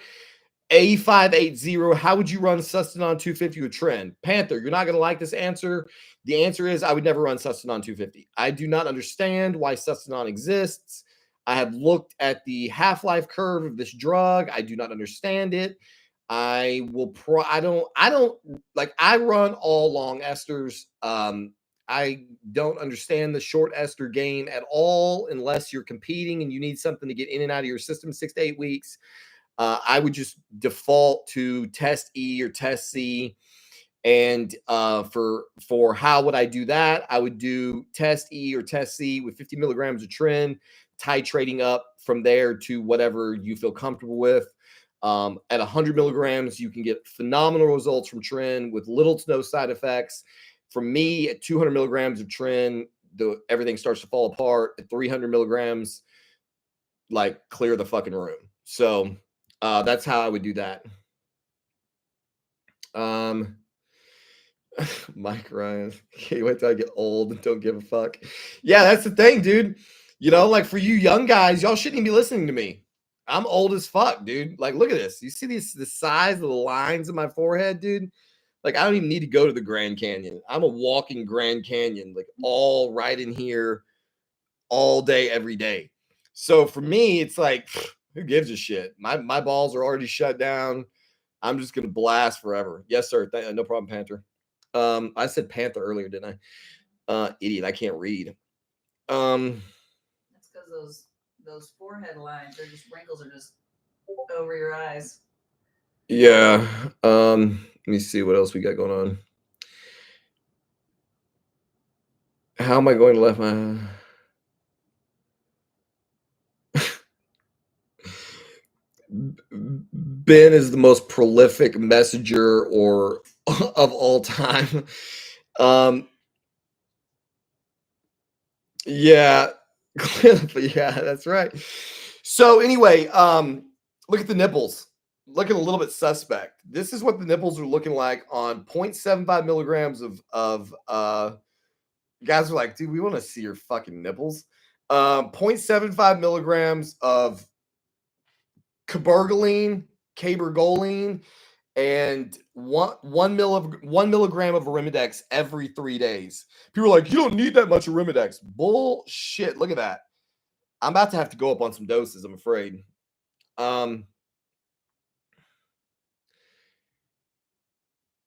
A580, how would you run Sustanon 250 with tren? Panther, you're not going to like this answer. The answer is I would never run Sustanon 250. I do not understand why Sustanon exists. I have looked at the half-life curve of this drug. I do not understand it. I run all long esters. I don't understand the short ester gain at all unless you're competing and you need something to get in and out of your system 6 to 8 weeks. I would just default to test E or test C And for how would I do that? I would do test E or test C with 50 milligrams of tren, titrating up from there to whatever you feel comfortable with. At 100 milligrams, you can get phenomenal results from tren with little to no side effects. For me, at 200 milligrams of tren, everything starts to fall apart. At 300 milligrams, like clear the fucking room. So that's how I would do that. Mike Ryan, can't wait till I get old and don't give a fuck. Yeah, that's the thing, dude. You know, like for you young guys, y'all shouldn't even be listening to me. I'm old as fuck, dude. Like, look at this. You see the size of the lines of my forehead, dude? Like, I don't even need to go to the Grand Canyon. I'm a walking Grand Canyon, like all right in here all day, every day. So for me, it's like, who gives a shit? My balls are already shut down. I'm just gonna blast forever. Yes, sir. No problem, Panther. I said Panther earlier, didn't I? Idiot, I can't read. That's because those forehead lines are just wrinkles are just over your eyes. Yeah. Let me see what else we got going on. How am I going to let my Ben is the most prolific messenger or of all time. Yeah, yeah, that's right. So anyway, look at the nipples. Looking a little bit suspect. This is what the nipples are looking like on 0.75 milligrams of guys are like, dude, we want to see your fucking nipples. 0.75 milligrams of cabergoline, and one milligram of Arimidex every 3 days. People are like, you don't need that much Arimidex. Bullshit. Look at that. I'm about to have to go up on some doses, I'm afraid.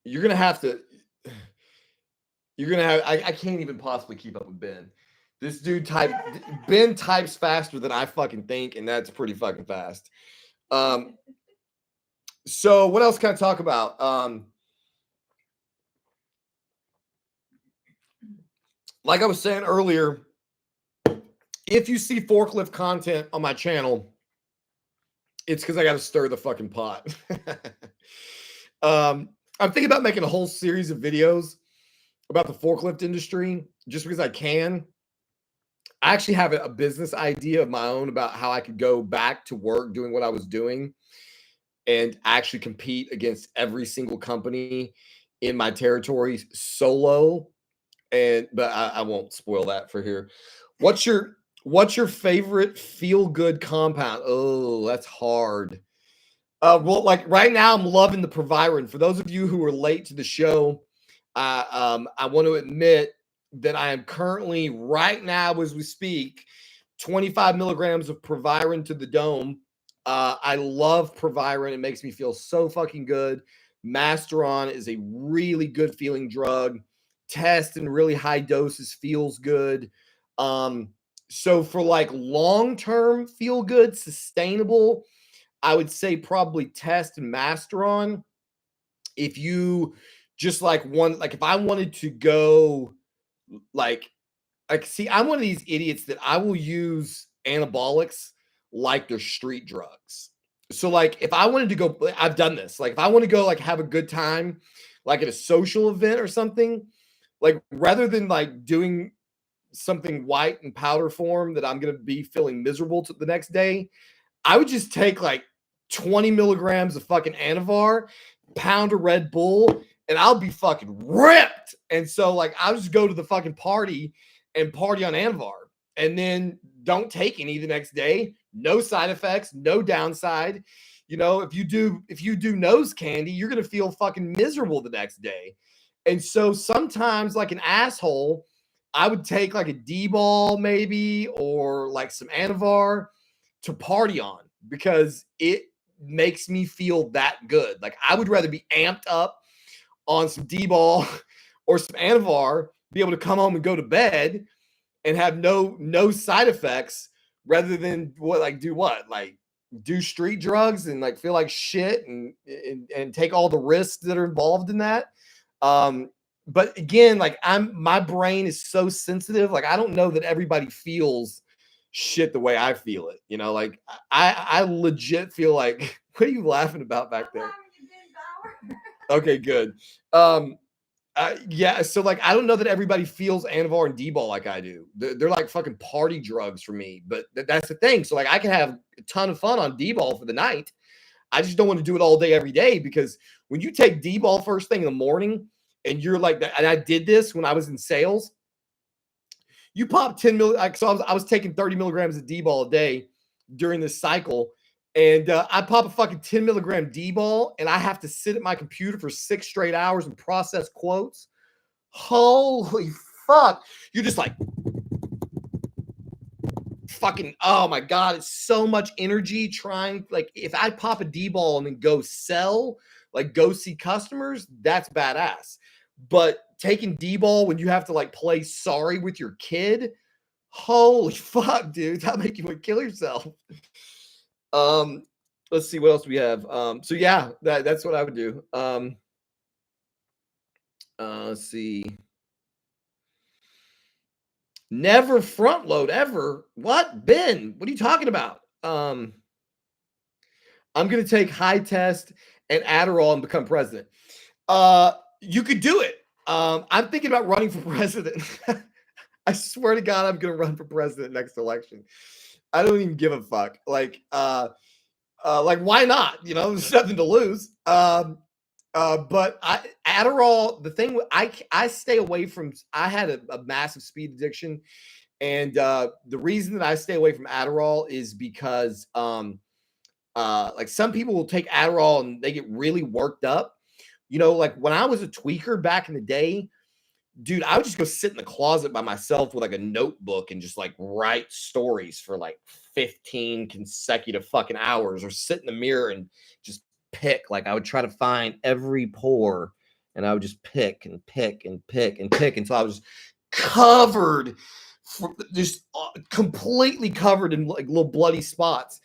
You're gonna have to. I can't even possibly keep up with Ben. This dude Ben types faster than I fucking think, and that's pretty fucking fast. So what else can I talk about? Like I was saying earlier, if you see forklift content on my channel, it's because I got to stir the fucking pot. I'm thinking about making a whole series of videos about the forklift industry just because I can. I actually have a business idea of my own about how I could go back to work doing what I was doing and actually compete against every single company in my territory solo. But I won't spoil that for here. What's your favorite feel good compound? Oh, that's hard. Well, like right now, I'm loving the proviron. For those of you who are late to the show, I want to admit that I am currently, right now as we speak, 25 milligrams of proviron to the dome. I love proviron. It makes me feel so fucking good. Masteron is a really good feeling drug. Test in really high doses feels good. So for like long-term feel good, sustainable, I would say probably Test and Masteron. If you just like if I wanted to go like see, I'm one of these idiots that I will use anabolics like they're street drugs. So like if I wanted to go, I've done this. Like if I want to go like have a good time, like at a social event or something, like rather than like doing something white and powder form that I'm gonna be feeling miserable to the next day, I would just take like 20 milligrams of fucking Anavar, pound of Red Bull, and I'll be fucking ripped. And so, like, I'll just go to the fucking party and party on Anavar and then don't take any the next day. No side effects, no downside. You know, if you do nose candy, you're going to feel fucking miserable the next day. And so sometimes, like an asshole, I would take like a D-ball maybe or like some Anavar to party on because it makes me feel that good. Like I would rather be amped up on some D-ball or some Anavar, be able to come home and go to bed and have no side effects rather than do street drugs and like feel like shit and take all the risks that are involved in that. But again, like my brain is so sensitive. Like I don't know that everybody feels shit the way I feel it. You know, like I legit feel like what are you laughing about back there? Okay, good. Um, yeah, so like I don't know that everybody feels Anavar and D-ball like I do. They're like fucking party drugs for me. But that's the thing. So like I can have a ton of fun on D-ball for the night. I just don't want to do it all day every day because when you take D-ball first thing in the morning and you're like that, and I did this when I was in sales. You pop 10 mil. So I was taking 30 milligrams of D-ball a day during this cycle. And I pop a fucking 10 milligram D-ball and I have to sit at my computer for 6 straight hours and process quotes. Holy fuck. You're just like, fucking, oh my God, it's so much energy trying. Like, if I pop a D-ball and then go sell, like go see customers, that's badass. But taking D-ball when you have to like play sorry with your kid, holy fuck, dude, that make you want to kill yourself. Um, let's see what else we have. So yeah, that's what I would do. Let's see. Never front load ever. What, Ben? What are you talking about? I'm gonna take high test and Adderall and become president. You could do it. I'm thinking about running for president. I swear to God, I'm gonna run for president next election. I don't even give a fuck. Like why not? You know, there's nothing to lose. But Adderall, the thing I stay away from. I had a massive speed addiction, and the reason that I stay away from Adderall is because like some people will take Adderall and they get really worked up. You know, like when I was a tweaker back in the day, dude, I would just go sit in the closet by myself with like a notebook and just like write stories for like 15 consecutive fucking hours or sit in the mirror and just pick. Like I would try to find every pore and I would just pick and pick and pick and pick until I was covered, just completely covered in like little bloody spots.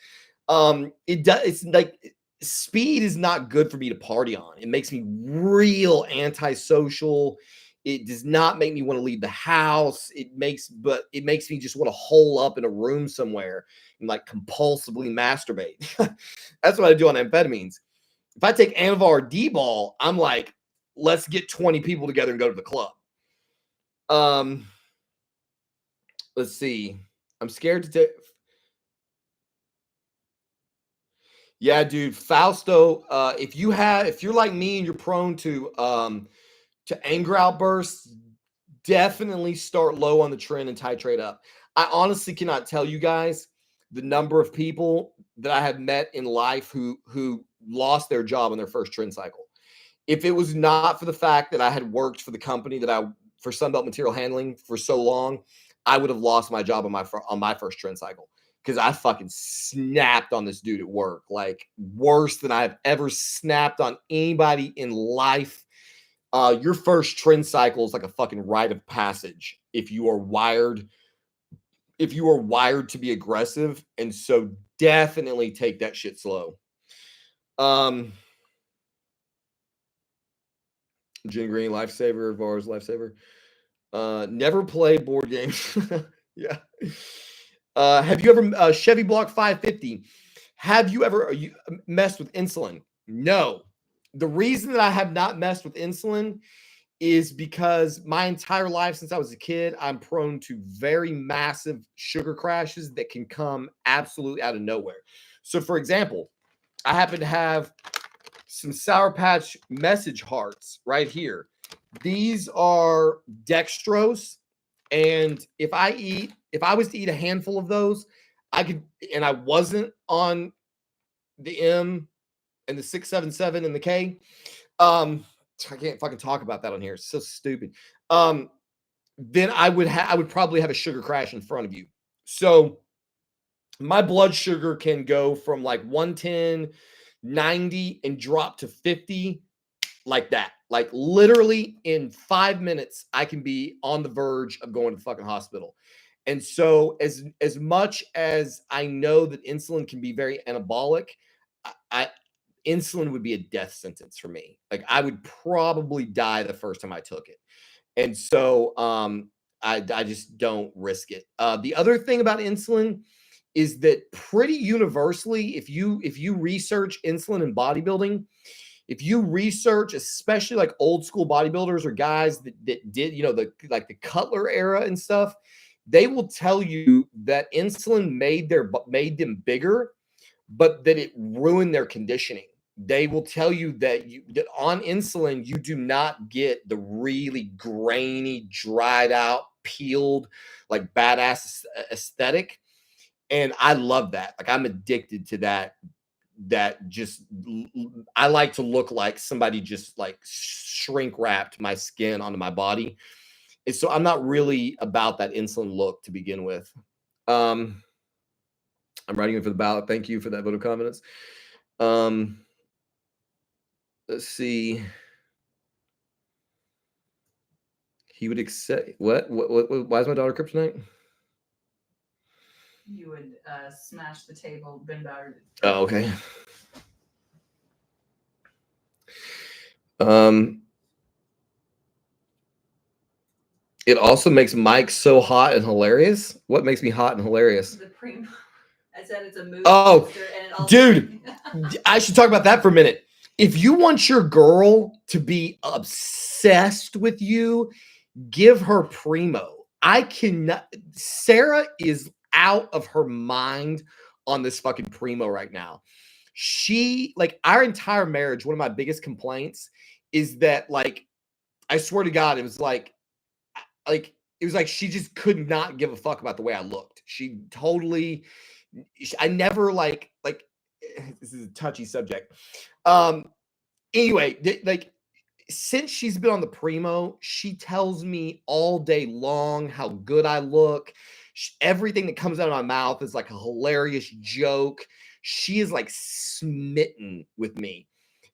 It's like speed is not good for me to party on. It makes me real antisocial. It does not make me want to leave the house. It makes me just want to hole up in a room somewhere and like compulsively masturbate. That's what I do on amphetamines. If I take Anavar D-ball, I'm like, let's get 20 people together and go to the club. Let's see. I'm scared to take. Yeah, dude, Fausto. If you're like me and you're prone to anger outbursts, definitely start low on the trend and titrate up. I honestly cannot tell you guys the number of people that I have met in life who lost their job on their first trend cycle. If it was not for the fact that I had worked for the company for Sunbelt Material Handling for so long, I would have lost my job on my first trend cycle because I fucking snapped on this dude at work, like worse than I've ever snapped on anybody in life. Your first trend cycle is like a fucking rite of passage if you are wired to be aggressive, and so definitely take that shit slow. Gin Green, lifesaver. Vars, lifesaver. Never play board games. Yeah. Have you ever Chevy Block 550? Have you ever messed with insulin? No. The reason that I have not messed with insulin is because my entire life since I was a kid, I'm prone to very massive sugar crashes that can come absolutely out of nowhere. So, for example, I happen to have some Sour Patch message hearts right here. These are dextrose, and if I was to eat a handful of those, I could, and I wasn't on the M and the 677 and the K. I can't fucking talk about that on here. It's so stupid. Then I would probably have a sugar crash in front of you. So my blood sugar can go from like 110, 90 and drop to 50 like that. Like literally in 5 minutes, I can be on the verge of going to the fucking hospital. And so as much as I know that insulin can be very anabolic, I insulin would be a death sentence for me. Like I would probably die the first time I took it. And so I just don't risk it. The other thing about insulin is that pretty universally, if you research insulin in bodybuilding, if you research, especially like old school bodybuilders or guys that did, the Cutler era and stuff, they will tell you that insulin made them bigger, but that it ruined their conditioning. They will tell you that on insulin, you do not get the really grainy, dried out, peeled, like badass aesthetic. And I love that. Like I'm addicted to that. I like to look like somebody just like shrink wrapped my skin onto my body. And so I'm not really about that insulin look to begin with. I'm writing it for the ballot. Thank you for that vote of confidence. Let's see. He would accept what? Why is my daughter kryptonite? You would smash the table, bend backwards. Oh, okay. It also makes Mike so hot and hilarious. What makes me hot and hilarious? The primo. I said it's a movie. Oh, dude, I should talk about that for a minute. If you want your girl to be obsessed with you, give her Primo. I cannot. Sarah is out of her mind on this fucking Primo right now. She, like, our entire marriage, one of my biggest complaints is that, like, I swear to God, it was like she just could not give a fuck about the way I looked. She totally, I never like this is a touchy subject. Anyway, like since she's been on the Primo, she tells me all day long how good I look. Everything that comes out of my mouth is like a hilarious joke. She is like smitten with me.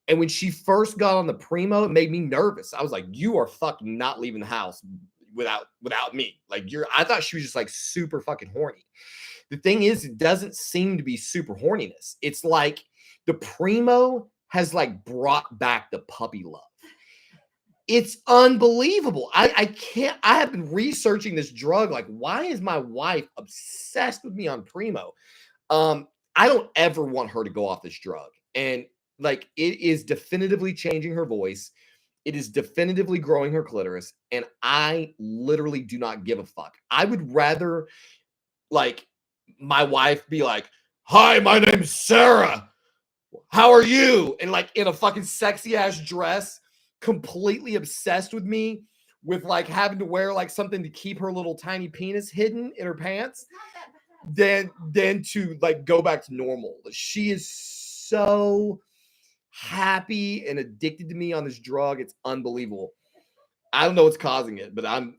And when she first got on the Primo, it made me nervous. I was like, you are fucking not leaving the house without me. Like I thought she was just like super fucking horny. The thing is, it doesn't seem to be super horniness. It's like the Primo has like brought back the puppy love. It's unbelievable. I can't. I have been researching this drug. Like, why is my wife obsessed with me on Primo? I don't ever want her to go off this drug. And like, it is definitively changing her voice. It is definitively growing her clitoris. And I literally do not give a fuck. I would rather like my wife be like, hi, my name's Sarah. How are you? And like in a fucking sexy ass dress, completely obsessed with me, with like having to wear like something to keep her little tiny penis hidden in her pants, than to like go back to normal. She is so happy and addicted to me on this drug. It's unbelievable. I don't know what's causing it, but I'm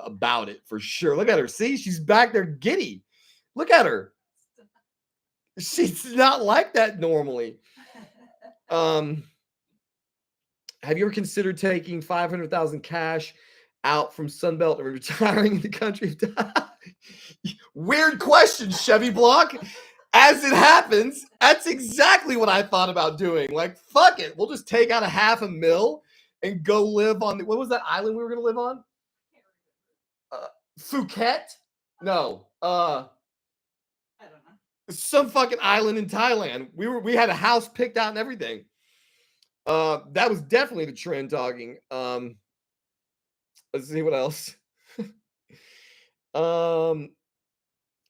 about it for sure. Look at her. See, she's back there giddy. Look at her. She's not like that normally. Have you ever considered taking 500,000 cash out from Sunbelt and retiring in the country? Weird question, Chevy Block. As it happens, that's exactly what I thought about doing. Like, fuck it. We'll just take out $500,000 and go live on what was that island we were going to live on? Phuket? No. I don't know. Some fucking island in Thailand. We had a house picked out and everything. That was definitely the trend talking. Let's see what else.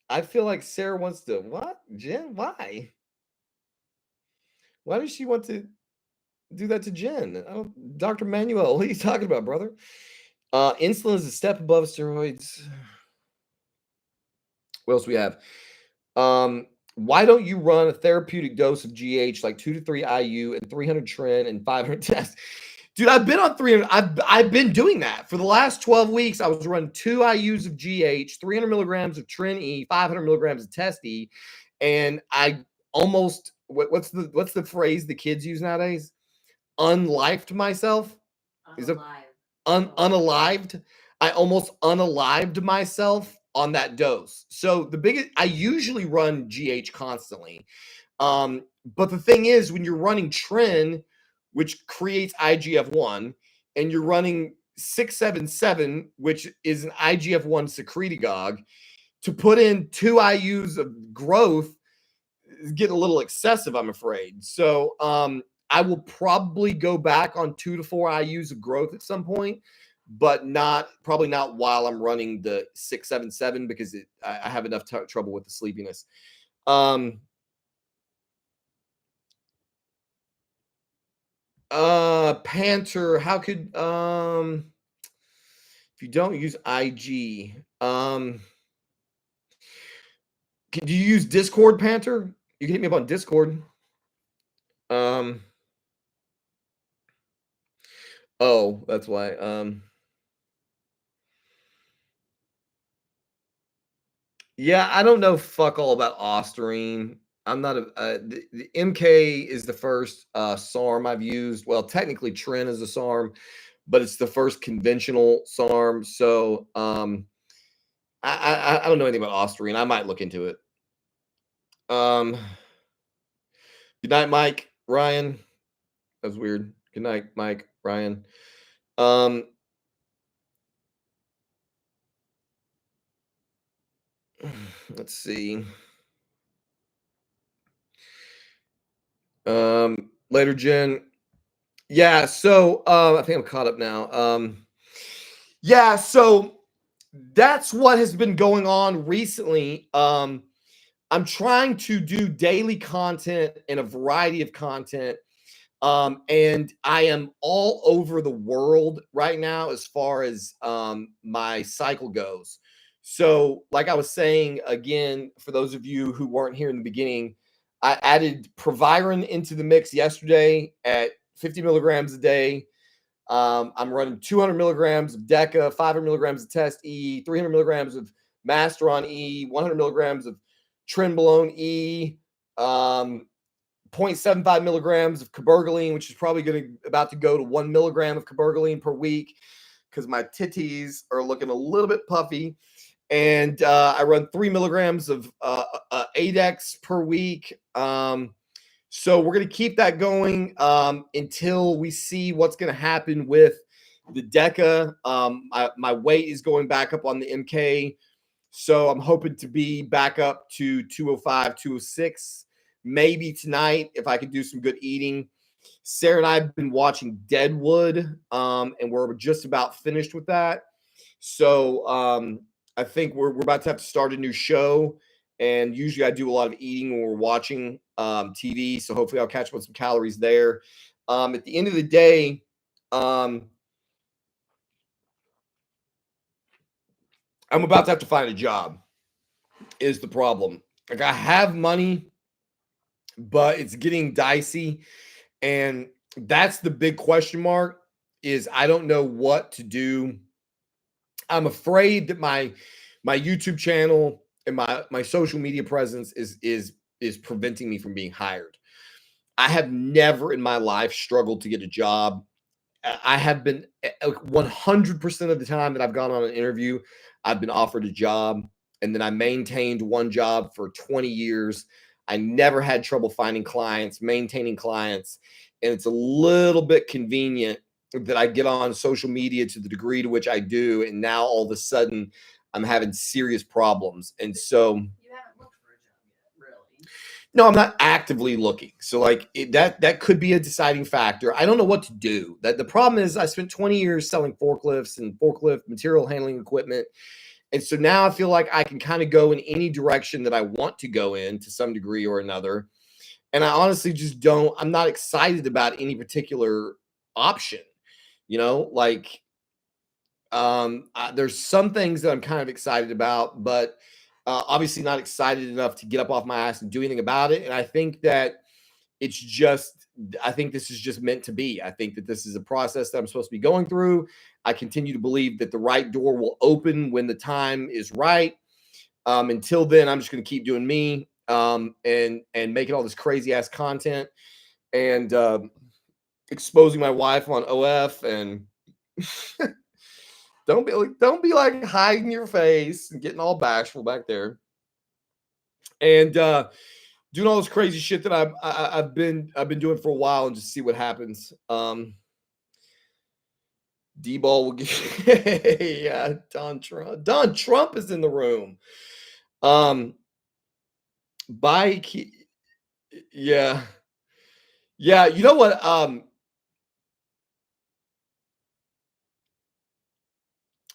I feel like Sarah wants to what? Jen? Why? Why does she want to do that to Jen? Dr. Manuel, what are you talking about, brother? Insulin is a step above steroids. What else we have? Why don't you run a therapeutic dose of GH, like 2 to 3 IU and 300 tren and 500 tests? Dude, I've been on 300. I've been doing that for the last 12 weeks. I was running 2 IUs of GH, 300 milligrams of tren E, 500 milligrams of test E, and I almost what's the phrase the kids use nowadays? Unlifed myself. Is it unalived? I almost unalived myself on that dose. So I usually run GH constantly. But the thing is, when you're running tren, which creates IGF-1, and you're running 677, which is an IGF-1 secretagogue, to put in 2 IUs of growth is getting a little excessive, I'm afraid. So I will probably go back on 2 to 4 IUs of growth at some point, but probably not while I'm running the 677 because I have enough trouble with the sleepiness. Panther, how could if you don't use IG, do you use Discord, Panther? You can hit me up on Discord. Oh, that's why. Yeah, I don't know fuck all about Ostarine. I'm not the MK is the first SARM I've used. Well, technically Tren is a SARM, but it's the first conventional SARM. So I don't know anything about Ostarine. I might look into it. Good night, Mike. Ryan. That was weird. Good night, Mike. Ryan. Let's see. Later, Jen. Yeah, so I think I'm caught up now. Yeah, so that's what has been going on recently. I'm trying to do daily content and a variety of content. And I am all over the world right now as far as my cycle goes. So, like I was saying, again, for those of you who weren't here in the beginning, I added proviron into the mix yesterday at 50 milligrams a day. I'm running 200 milligrams of Deca, 500 milligrams of Test E, 300 milligrams of Masteron E, 100 milligrams of Trenbolone E, 0.75 milligrams of cabergoline, which is probably about to go to 1 milligram of cabergoline per week because my titties are looking a little bit puffy. And I run 3 milligrams of Adex per week. So we're going to keep that going until we see what's going to happen with the Deca. My weight is going back up on the MK. So I'm hoping to be back up to 205, 206. Maybe tonight if I could do some good eating. Sarah and I have been watching Deadwood, and we're just about finished with that. So I think we're about to have to start a new show. And usually I do a lot of eating when we're watching TV. So hopefully I'll catch up with some calories there. At the end of the day, I'm about to have to find a job is the problem. Like I have money, but it's getting dicey. And that's the big question mark is I don't know what to do. I'm afraid that my YouTube channel and my social media presence is preventing me from being hired. I have never in my life struggled to get a job. I have been 100% of the time that I've gone on an interview, I've been offered a job. And then I maintained one job for 20 years. I never had trouble finding clients, maintaining clients. And it's a little bit convenient that I get on social media to the degree to which I do. And now all of a sudden I'm having serious problems. And so You haven't looked for a job yet, really. no, I'm not actively looking. So like that could be a deciding factor. I don't know what to do. That the problem is I spent 20 years selling forklifts and forklift material handling equipment. And so now I feel like I can kind of go in any direction that I want to go in to some degree or another. And I honestly just I'm not excited about any particular option. You know, like there's some things that I'm kind of excited about, but obviously not excited enough to get up off my ass and do anything about it. And I think that I think this is just meant to be. I think that this is a process that I'm supposed to be going through. I continue to believe that the right door will open when the time is right. Until then, I'm just going to keep doing me and making all this crazy ass content and exposing my wife on OF and don't be like hiding your face and getting all bashful back there. And doing all this crazy shit that I've been doing for a while and just see what happens. D-ball will get yeah, Don Trump. Don Trump is in the room. Bike. Yeah. Yeah, you know what?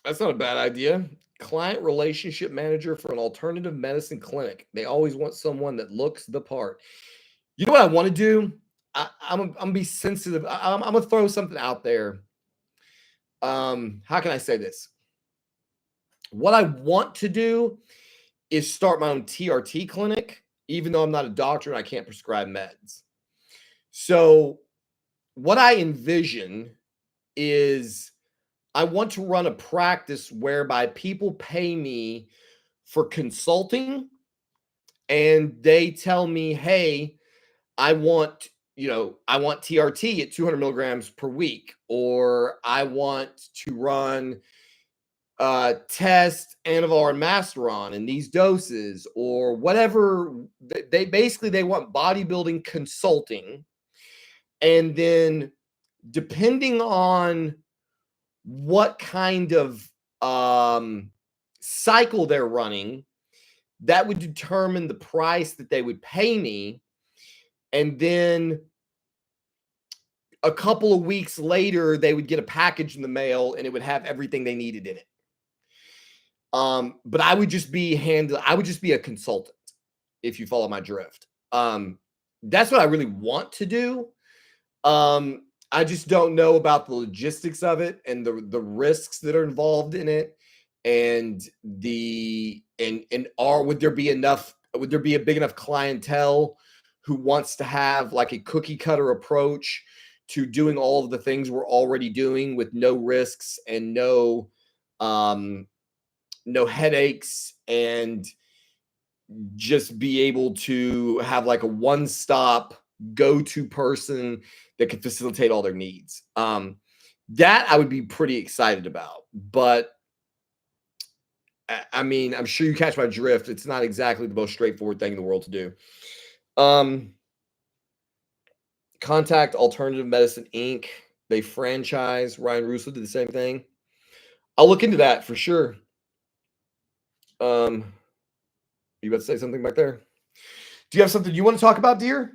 That's not a bad idea. Client relationship manager for an alternative medicine clinic. They always want someone that looks the part. You know what I want to do? I'm gonna be sensitive. I'm gonna throw something out there. How can I say this? What I want to do is start my own TRT clinic, even though I'm not a doctor and I can't prescribe meds. So, what I envision is I want to run a practice whereby people pay me for consulting and they tell me, hey, I want, I want TRT at 200 milligrams per week, or I want to run test Anavar and Masteron in these doses, or whatever. They want bodybuilding consulting. And then depending on what kind of cycle they're running, that would determine the price that they would pay me. And then a couple of weeks later, they would get a package in the mail and it would have everything they needed in it. But I would just be a consultant, if you follow my drift. That's what I really want to do. I just don't know about the logistics of it and the risks that are involved in it, and would there be a big enough clientele who wants to have like a cookie cutter approach to doing all of the things we're already doing with no risks and no headaches, and just be able to have like a one-stop go-to person that can facilitate all their needs. That I would be pretty excited about. But I mean, I'm sure you catch my drift. It's not exactly the most straightforward thing in the world to do. Contact Alternative Medicine Inc. They franchise. Ryan Russo did the same thing. I'll look into that for sure. You about to say something back there? Do you have something you want to talk about, dear?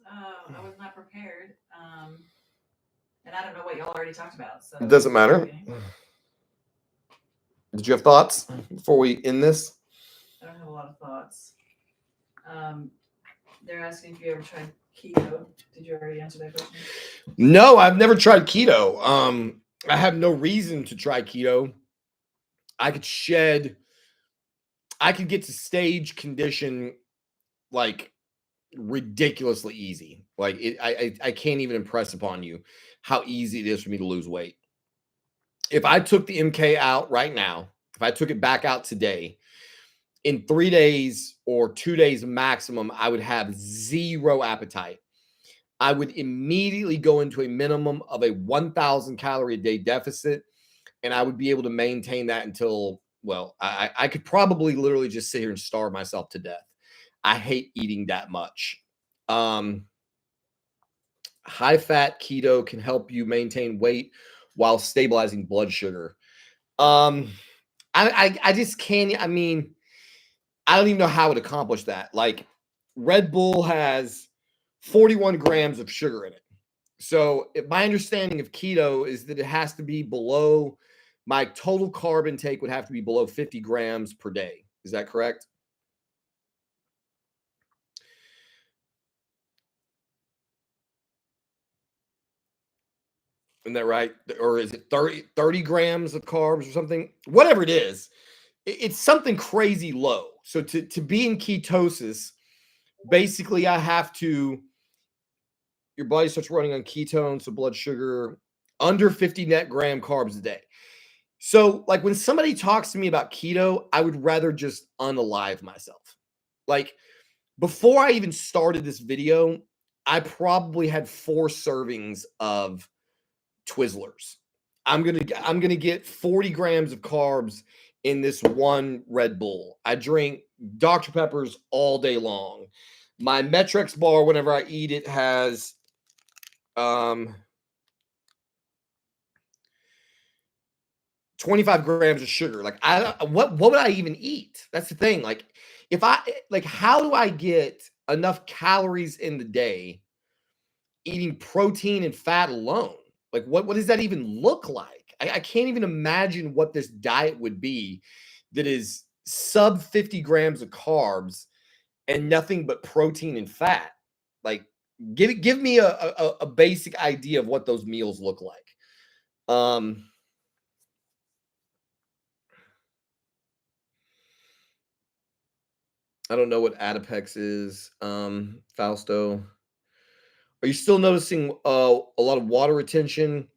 I was not prepared. And I don't know what y'all already talked about. So it doesn't matter. Did you have thoughts before we end this? I don't have a lot of thoughts. They're asking if you ever tried keto. Did you already answer that question? No, I've never tried keto. I have no reason to try keto. I could get to stage condition like ridiculously easy. Like I can't even impress upon you how easy it is for me to lose weight. If I took the MK out right now, if I took it back out today, in 3 days or 2 days maximum, I would have zero appetite. I would immediately go into a minimum of a 1,000 calorie a day deficit, and I would be able to maintain that until, well, I could probably literally just sit here and starve myself to death. I hate eating that much. High fat keto can help you maintain weight while stabilizing blood sugar. I just can't. I mean, I don't even know how it would accomplish that. Like, Red Bull has 41 grams of sugar in it. So my understanding of keto is that it has to be below, my total carb intake would have to be below 50 grams per day. Is that correct? Isn't that right? Or is it 30 grams of carbs or something? Whatever it is, it's something crazy low. So to be in ketosis, basically your body starts running on ketones, so blood sugar under 50 net gram carbs a day. So like when somebody talks to me about keto, I would rather just unalive myself. Like before I even started this video, I probably had 4 servings of Twizzlers. I'm gonna get 40 grams of carbs in this one Red Bull. I drink Dr. Peppers all day long. My Metrex bar, whenever I eat it, has 25 grams of sugar. Like, what would I even eat? That's the thing. Like, if I like, how do I get enough calories in the day eating protein and fat alone? Like, what does that even look like? I can't even imagine what this diet would be that is sub 50 grams of carbs and nothing but protein and fat. Like, give me a basic idea of what those meals look like. I don't know what Adipex is. Fausto, are you still noticing a lot of water retention?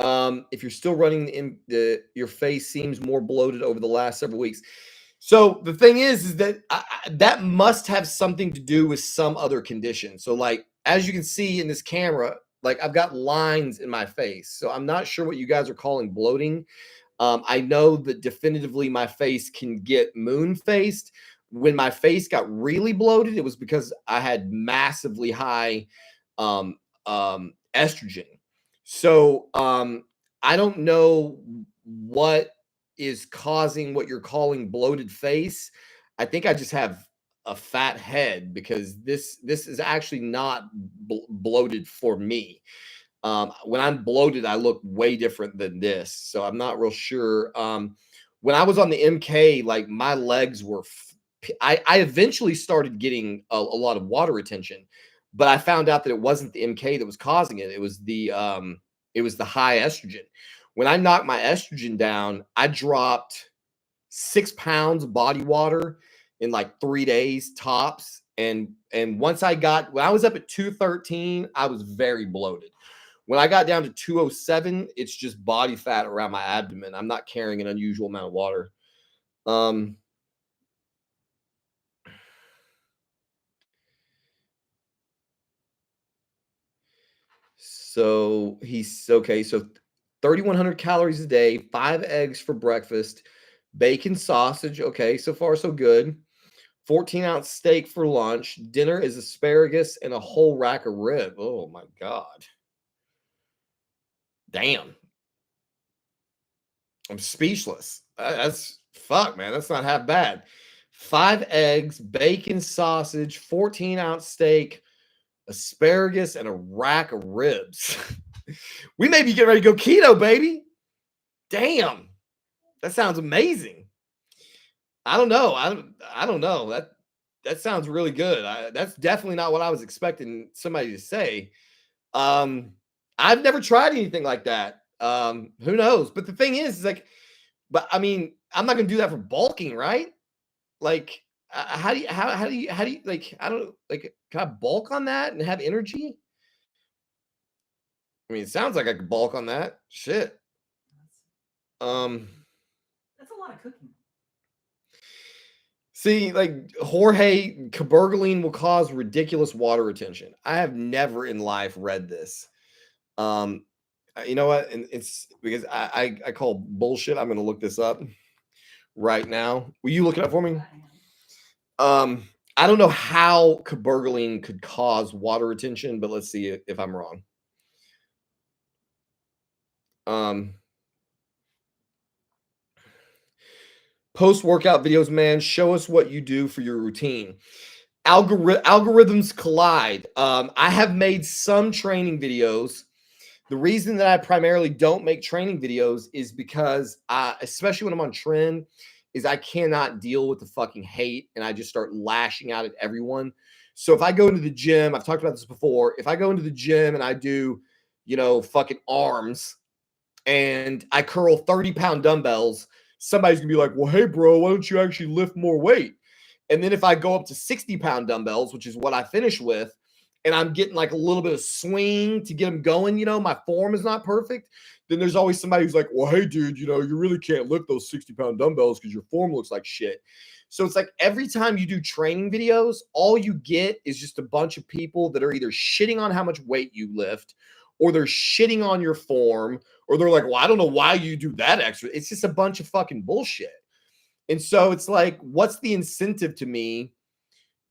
If you're still running your face seems more bloated over the last several weeks. So the thing is that that must have something to do with some other condition. So, like, as you can see in this camera, like, I've got lines in my face. So I'm not sure what you guys are calling bloating. I know that definitively my face can get moon faced. When my face got really bloated, it was because I had massively high um, estrogen. So I don't know what is causing what you're calling bloated face. I think I just have a fat head, because this is actually not bloated for me. When I'm bloated, I look way different than this. So I'm not real sure. When I was on the MK, like, my legs were, I eventually started getting a lot of water retention, but I found out that it wasn't the MK that was causing it. It was the high estrogen. When I knocked my estrogen down, I dropped 6 pounds of body water in like 3 days tops. And when I was up at 213, I was very bloated. When I got down to 207, it's just body fat around my abdomen. I'm not carrying an unusual amount of water. So he's okay. So 3,100 calories a day, 5 eggs for breakfast, bacon, sausage. Okay, so far so good. 14-ounce steak for lunch. Dinner is asparagus and a whole rack of rib. Oh my God. Damn. I'm speechless. That's fuck, man. That's not half bad. 5 eggs, bacon, sausage, 14-ounce steak, asparagus, and a rack of ribs. We may be getting ready to go keto, baby. Damn. That sounds amazing. I don't know. I don't know. That sounds really good. That's definitely not what I was expecting somebody to say. I've never tried anything like that. Who knows? But the thing is like, but I mean, I'm not gonna do that for bulking, right? Like, how do you like? I don't like. Can I bulk on that and have energy? I mean, it sounds like I could bulk on that. Shit. That's a lot of cooking. See, like, Jorge, cabergoline will cause ridiculous water retention. I have never in life read this. You know what? And it's because I call bullshit. I'm gonna look this up right now. Will you look it up for me? I don't know how cabergoline could cause water retention, but let's see if I'm wrong. Post-workout videos, man. Show us what you do for your routine. Algorithms collide. I have made some training videos. The reason that I primarily don't make training videos is because, especially when I'm on trend, is I cannot deal with the fucking hate, and I just start lashing out at everyone. So if I go into the gym, I've talked about this before. If I go into the gym and I do, fucking arms, and I curl 30-pound dumbbells, somebody's gonna be like, well, hey, bro, why don't you actually lift more weight? And then if I go up to 60-pound dumbbells, which is what I finish with, and I'm getting like a little bit of swing to get them going, my form is not perfect, then there's always somebody who's like, well, hey, dude, you really can't lift those 60-pound dumbbells because your form looks like shit. So it's like every time you do training videos, all you get is just a bunch of people that are either shitting on how much weight you lift, or they're shitting on your form, or they're like, well, I don't know why you do that extra. It's just a bunch of fucking bullshit. And so it's like, what's the incentive to me?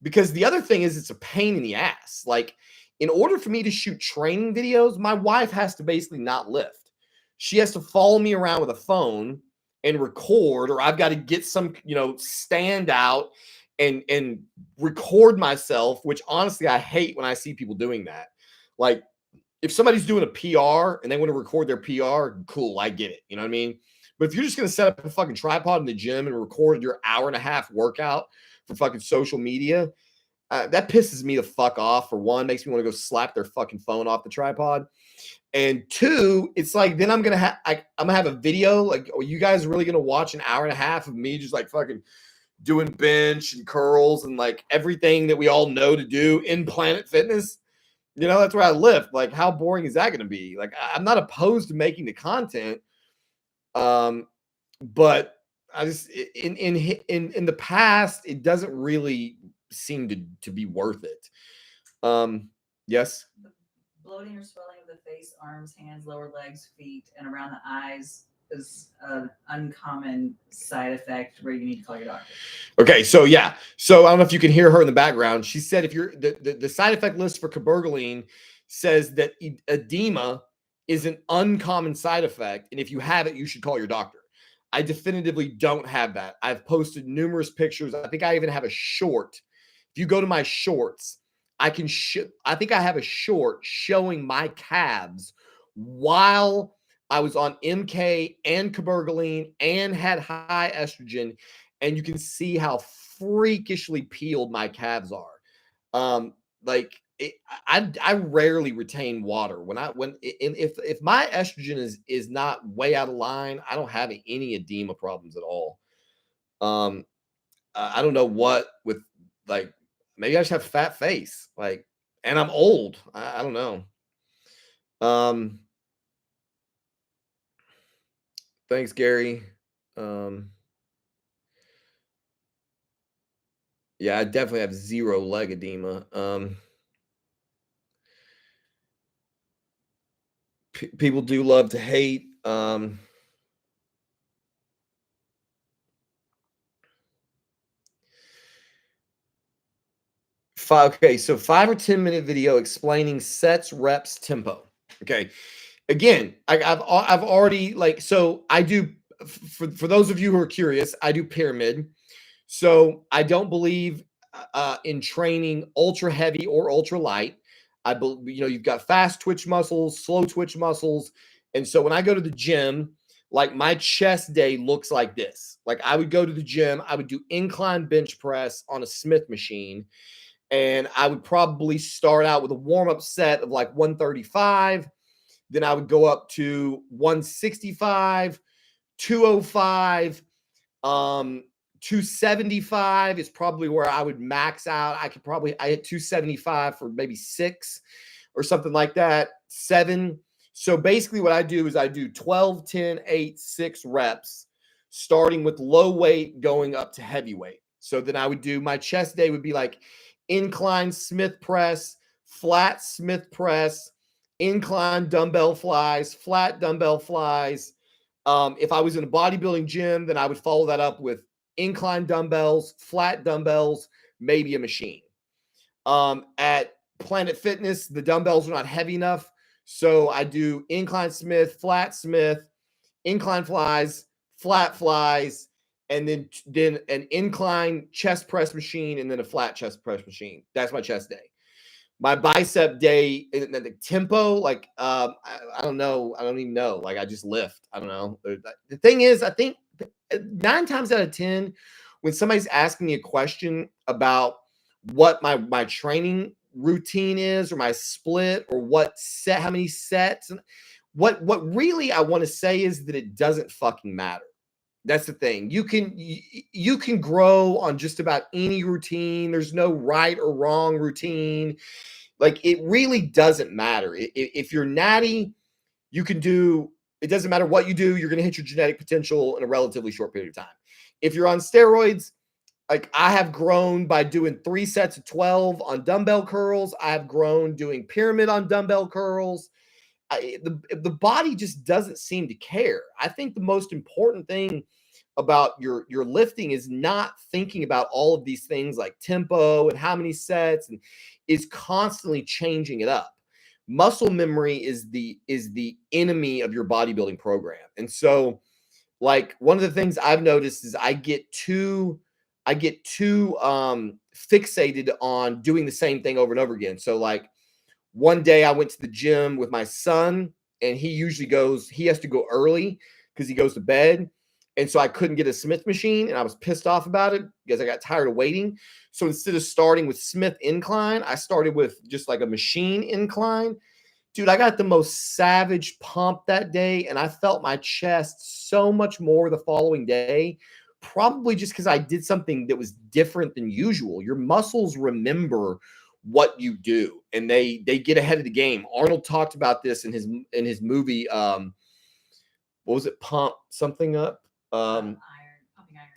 Because the other thing is, it's a pain in the ass. Like, in order for me to shoot training videos, my wife has to basically not lift. She has to follow me around with a phone and record, or I've got to get some, stand out and record myself, which honestly I hate when I see people doing that. Like, if somebody's doing a PR and they want to record their PR, cool, I get it. You know what I mean? But if you're just going to set up a fucking tripod in the gym and record your hour and a half workout for fucking social media, that pisses me the fuck off. For one, makes me want to go slap their fucking phone off the tripod. And two, it's like, then I'm gonna have a video. Like, are you guys really gonna watch an hour and a half of me just like fucking doing bench and curls and like everything that we all know to do in Planet Fitness? That's where I lift. Like, how boring is that gonna be? Like, I'm not opposed to making the content, but I just in the past, it doesn't really seem to be worth it. Yes. Bloating or swelling of the face, arms, hands, lower legs, feet, and around the eyes is an uncommon side effect where you need to call your doctor. Okay, so yeah. So I don't know if you can hear her in the background. She said if you're the side effect list for cabergoline says that edema is an uncommon side effect, and if you have it, you should call your doctor. I definitively don't have that. I've posted numerous pictures. I think I even have a short. If you go to my shorts, I think I have a short showing my calves while I was on MK and cabergoline and had high estrogen, and you can see how freakishly peeled my calves are. I rarely retain water if my estrogen is not way out of line. I don't have any edema problems at all. I don't know what with, like, maybe I just have fat face, like, and I'm old. I don't know. Thanks, Gary. Yeah, I definitely have zero leg edema. People do love to hate. Okay, so 5 or 10-minute video explaining sets, reps, tempo. Okay, again, I've already, like, so I do, for those of you who are curious, I do pyramid. So I don't believe in training ultra heavy or ultra light. I believe, you've got fast twitch muscles, slow twitch muscles. And so when I go to the gym, like, my chest day looks like this. Like, I would go to the gym, I would do incline bench press on a Smith machine. And I would probably start out with a warm-up set of like 135. Then I would go up to 165, 205, 275 is probably where I would max out. I hit 275 for maybe 6 or something like that, 7. So basically what I do is I do 12, 10, 8, 6 reps, starting with low weight, going up to heavyweight. So then I would do, my chest day would be like incline Smith press, flat Smith press, incline dumbbell flies, flat dumbbell flies. If I was in a bodybuilding gym, then I would follow that up with incline dumbbells, flat dumbbells, maybe a machine. At Planet Fitness, the dumbbells are not heavy enough. So I do incline Smith, incline flies, flat flies, and then an incline chest press machine, and then a flat chest press machine. That's my chest day. My bicep day, and the tempo, like, I don't know. I don't even know. Like, I just lift. I don't know. The thing is, I think 9 times out of 10, when somebody's asking me a question about what my training routine is, or my split, or how many sets, and what really I want to say is that it doesn't fucking matter. That's the thing. You can grow on just about any routine. There's no right or wrong routine. Like, it really doesn't matter. If you're natty, you can do, it doesn't matter what you do, you're going to hit your genetic potential in a relatively short period of time. If you're on steroids, like, I have grown by doing 3 sets of 12 on dumbbell curls. I have grown doing pyramid on dumbbell curls. The body just doesn't seem to care. I think the most important thing about your lifting is not thinking about all of these things like tempo and how many sets, and is constantly changing it up. Muscle memory is the enemy of your bodybuilding program. And so, like, one of the things I've noticed is I get too fixated on doing the same thing over and over again. So, like, one day I went to the gym with my son, and he has to go early because he goes to bed. And so I couldn't get a Smith machine, and I was pissed off about it because I got tired of waiting. So instead of starting with Smith incline, I started with just like a machine incline. Dude, I got the most savage pump that day, and I felt my chest so much more the following day, probably just because I did something that was different than usual. Your muscles remember what you do, and they get ahead of the game. Arnold talked about this in his movie. What was it? Pump something up.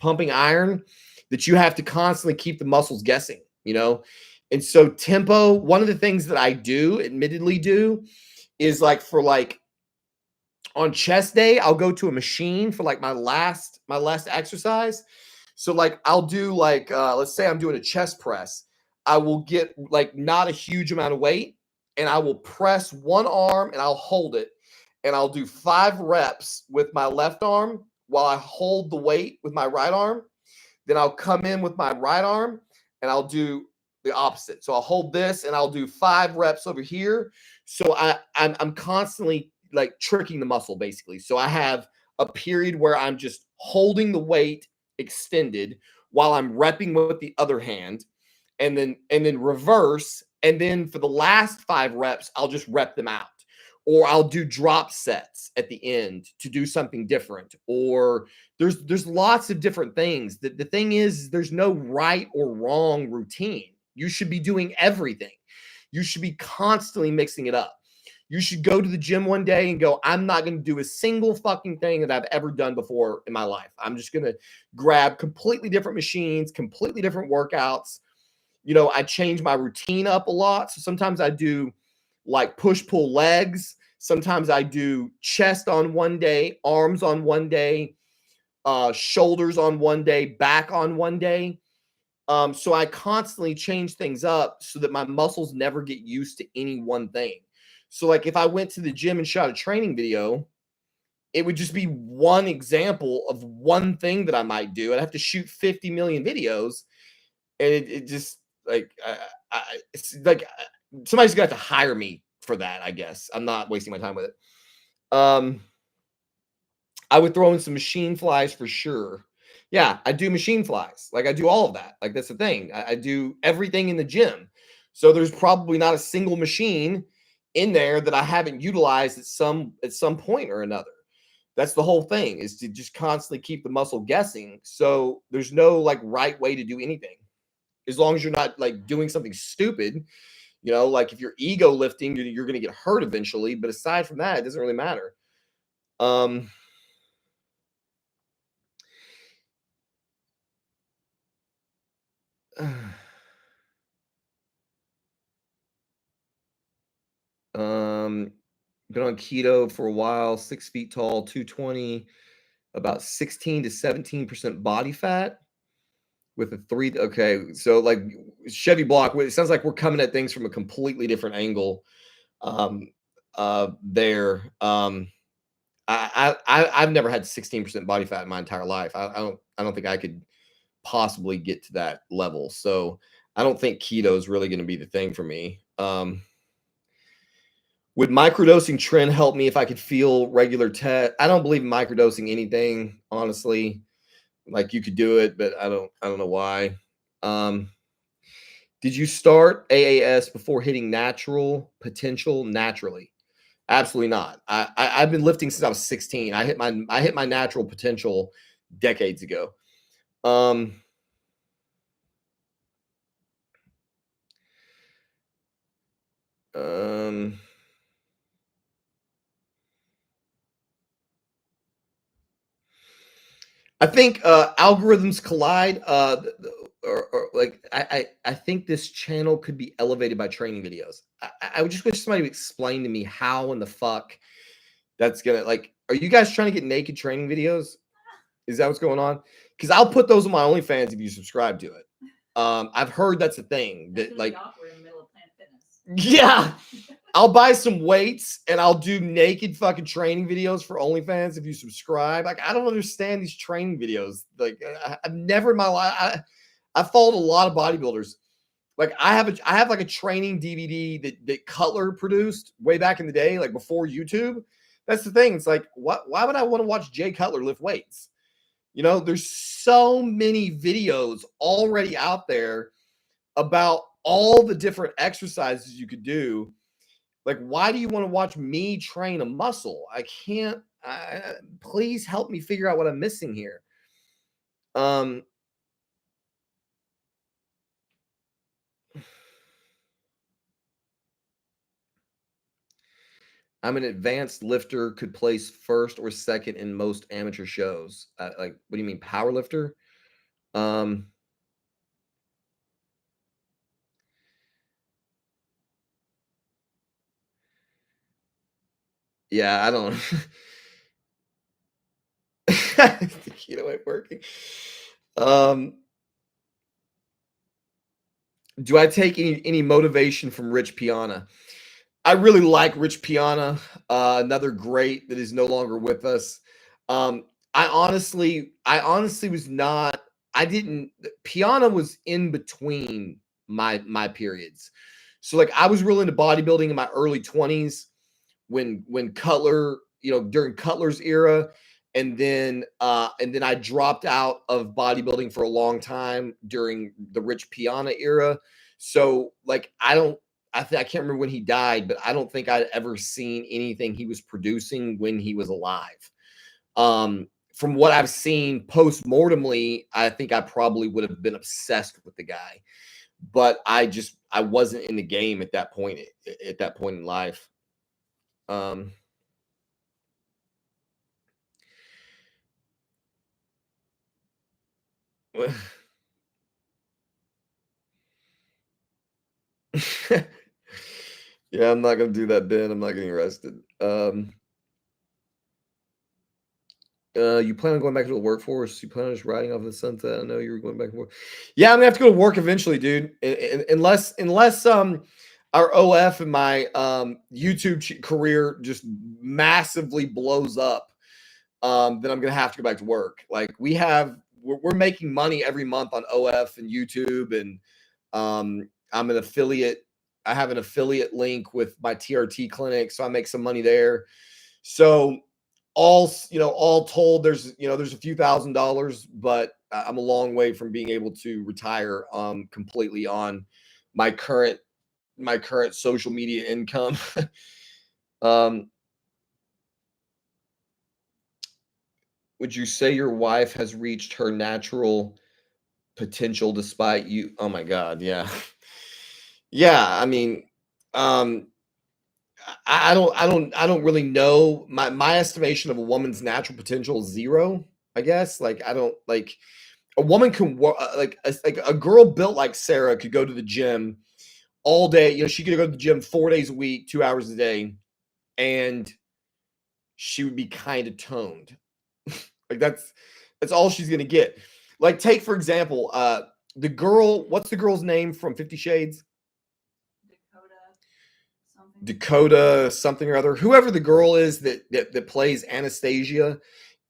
Pumping iron. That you have to constantly keep the muscles guessing. And so tempo. One of the things that I admittedly do, is like for like on chest day, I'll go to a machine for like my last exercise. So like I'll do like let's say I'm doing a chest press. I will get like not a huge amount of weight, and I will press one arm and I'll hold it, and I'll do 5 reps with my left arm while I hold the weight with my right arm. Then I'll come in with my right arm and I'll do the opposite. So I'll hold this and I'll do 5 reps over here. So I'm constantly like tricking the muscle basically. So I have a period where I'm just holding the weight extended while I'm repping with the other hand, and then reverse. And then for the last 5 reps, I'll just rep them out. Or I'll do drop sets at the end to do something different. Or there's lots of different things. The thing is, there's no right or wrong routine. You should be doing everything. You should be constantly mixing it up. You should go to the gym one day and go, I'm not going to do a single fucking thing that I've ever done before in my life. I'm just going to grab completely different machines, completely different workouts. I change my routine up a lot. So sometimes I do like push-pull legs. Sometimes I do chest on one day, arms on one day, shoulders on one day, back on one day. So I constantly change things up so that my muscles never get used to any one thing. So like if I went to the gym and shot a training video, it would just be one example of one thing that I might do. I'd have to shoot 50 million videos, and it just like it's like somebody's gonna have to hire me for that. I guess I'm not wasting my time with it. I would throw in some machine flies for sure. Yeah, I do machine flies. Like I do all of that. Like that's the thing. I do everything in the gym. So there's probably not a single machine in there that I haven't utilized at some point or another. That's the whole thing, is to just constantly keep the muscle guessing. So there's no like right way to do anything. As long as you're not like doing something stupid, like if you're ego lifting, you're going to get hurt eventually. But aside from that, it doesn't really matter. Um, um, been on keto for a while, 6 feet tall, 220, about 16 to 17% body fat with a 3. Okay. So like Chevy Block, it sounds like we're coming at things from a completely different angle. There. I've never had 16% body fat in my entire life. I don't think I could possibly get to that level. So I don't think keto is really going to be the thing for me. Would microdosing trend help me if I could feel regular test? I don't believe in microdosing anything, honestly. Like you could do it, but I don't know why. Did you start AAS before hitting natural potential naturally? Absolutely not. I've been lifting since I was 16. I hit my natural potential decades ago. I think algorithms collide. Or like I think this channel could be elevated by training videos. I would just wish somebody would explain to me how in the fuck that's gonna like. Are you guys trying to get naked training videos? Is that what's going on? Because I'll put those on my OnlyFans if you subscribe to it. I've heard that's a thing That's that really like, awkward in the middle of Planet Fitness. yeah, I'll buy some weights and I'll do naked fucking training videos for OnlyFans if you subscribe. Like, I don't understand these training videos. Like, I've never in my life. I followed a lot of bodybuilders. Like, I have like a training DVD that Cutler produced way back in the day, like before YouTube. That's the thing. It's like, why would I want to watch Jay Cutler lift weights? You know, there's so many videos already out there about all the different exercises you could do. Like, why do you want to watch me train a muscle? I can't. Please help me figure out what I'm missing here. I'm an advanced lifter, could place first or second in most amateur shows. Like, what do you mean, power lifter? Yeah, I don't. The keto ain't working. Do I take any motivation from Rich Piana? I really like Rich Piana, another great that is no longer with us. I honestly was not. I didn't. Piana was in between my periods, so like I was really into bodybuilding in my early 20s when Cutler, during Cutler's era, and then I dropped out of bodybuilding for a long time during the Rich Piana era. So like I can't remember when he died, but I don't think I'd ever seen anything he was producing when he was alive. From what I've seen post-mortemly, I think I probably would have been obsessed with the guy. But I wasn't in the game at that point in life. Um Yeah, I'm not gonna do that, Ben. I'm not getting arrested. You plan on going back to the workforce? You plan on just riding off in the sunset? I know you were going back and forth. Yeah, I'm gonna have to go to work eventually, dude. Unless our OF and my YouTube career just massively blows up, then I'm gonna have to go back to work. Like we're making money every month on OF and YouTube, and I'm an affiliate. I have an affiliate link with my TRT clinic, so I make some money there. So all told, there's a few $1,000s, but I'm a long way from being able to retire completely on my current social media income. um, would you say your wife has reached her natural potential despite you? Oh my God, yeah. Yeah, I mean, um, I don't really know. My estimation of a woman's natural potential is zero, I guess. Like I don't like a woman can work like a girl built like Sarah could go to the gym all day. She could go to the gym 4 days a week, 2 hours a day, and she would be kind of toned. Like that's all she's gonna get. Like take for example, the girl. What's the girl's name from 50 Shades? Dakota something or other. Whoever the girl is that plays Anastasia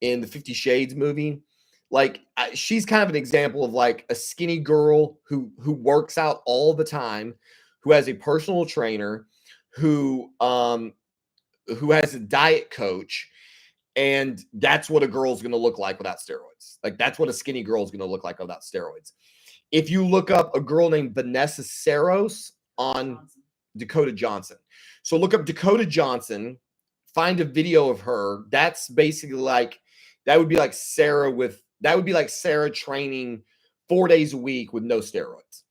in the 50 Shades movie. Like she's kind of an example of like a skinny girl who works out all the time, who has a personal trainer, who has a diet coach, and that's what a girl's going to look like without steroids. Like that's what a skinny girl is going to look like without steroids. If you look up a girl named Vanessa Saros on Dakota Johnson. So look up Dakota Johnson, find a video of her. That's basically like that would be like Sarah training 4 days a week with no steroids.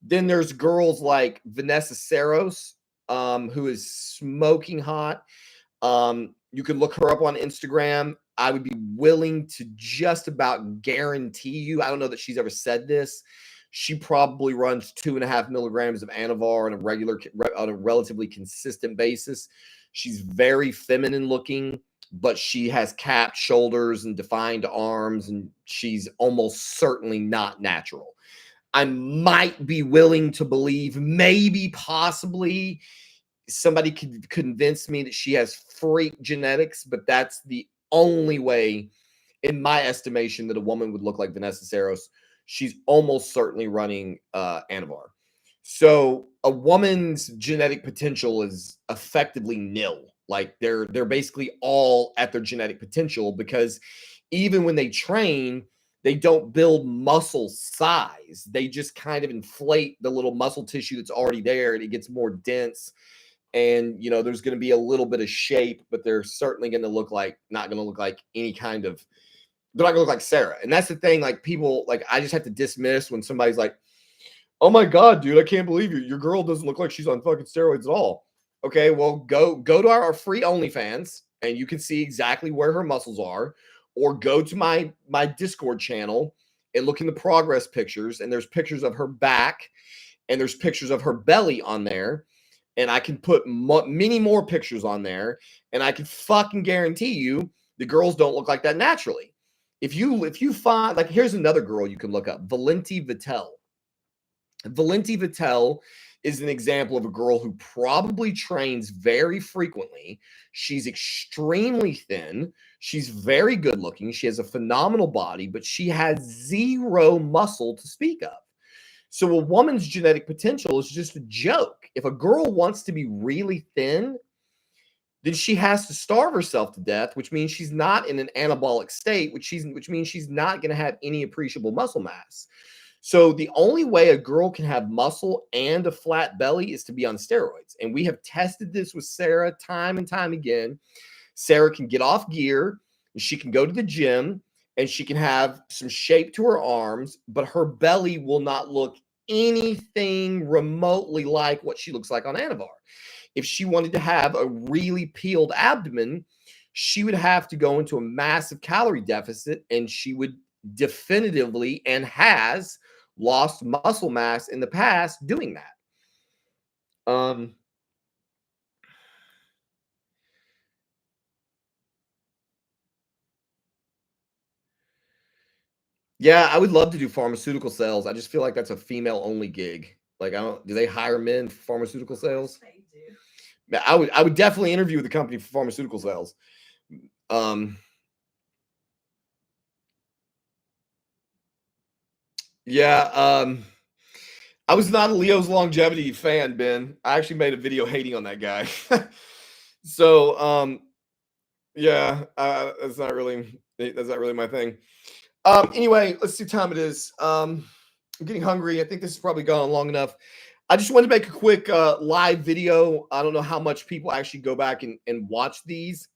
Then there's girls like Vanessa Saros, who is smoking hot. You can look her up on Instagram. I would be willing to just about guarantee you. I don't know that she's ever said this. She probably runs 2.5 milligrams of Anavar on a relatively consistent basis. She's very feminine looking, but she has capped shoulders and defined arms, and she's almost certainly not natural. I might be willing to believe, maybe, possibly, somebody could convince me that she has freak genetics, but that's the only way, in my estimation, that a woman would look like Vanessa Saros. She's almost certainly running Anavar. So a woman's genetic potential is effectively nil. Like they're basically all at their genetic potential, because even when they train, they don't build muscle size. They just kind of inflate the little muscle tissue that's already there, and it gets more dense. And there's going to be a little bit of shape, but they're certainly going to look like not going to look like any kind of. They're not going to look like Sarah. And that's the thing. Like people, like I just have to dismiss when somebody's like, "Oh my god, dude, I can't believe you. Your girl doesn't look like she's on fucking steroids at all." Okay, well, go to our free OnlyFans and you can see exactly where her muscles are, or go to my Discord channel and look in the progress pictures, and there's pictures of her back and there's pictures of her belly on there, and I can put many more pictures on there, and I can fucking guarantee you the girls don't look like that naturally. If you find, like, here's another girl you can look up, Valenti Vittel. Valenti Vittel is an example of a girl who probably trains very frequently. She's extremely thin. She's very good looking. She has a phenomenal body, but she has zero muscle to speak of. So a woman's genetic potential is just a joke. If a girl wants to be really thin, then she has to starve herself to death, which means she's not in an anabolic state, which means she's not going to have any appreciable muscle mass. So the only way a girl can have muscle and a flat belly is to be on steroids. And we have tested this with Sarah time and time again. Sarah can get off gear, and she can go to the gym, and she can have some shape to her arms, but her belly will not look anything remotely like what she looks like on Anavar. If she wanted to have a really peeled abdomen, she would have to go into a massive calorie deficit, and she would definitively, and has, lost muscle mass in the past doing that. Yeah, I would love to do pharmaceutical sales. I just feel like that's a female only gig. Like, do they hire men for pharmaceutical sales? They do. Yeah, I would definitely interview with the company for pharmaceutical sales. Yeah, I was not a Leo's longevity fan, Ben. I actually made a video hating on that guy. So, yeah, that's not really my thing. Anyway, let's see what time it is. I'm getting hungry. I think this has probably gone long enough. I just wanted to make a quick live video. I don't know how much people actually go back and watch these,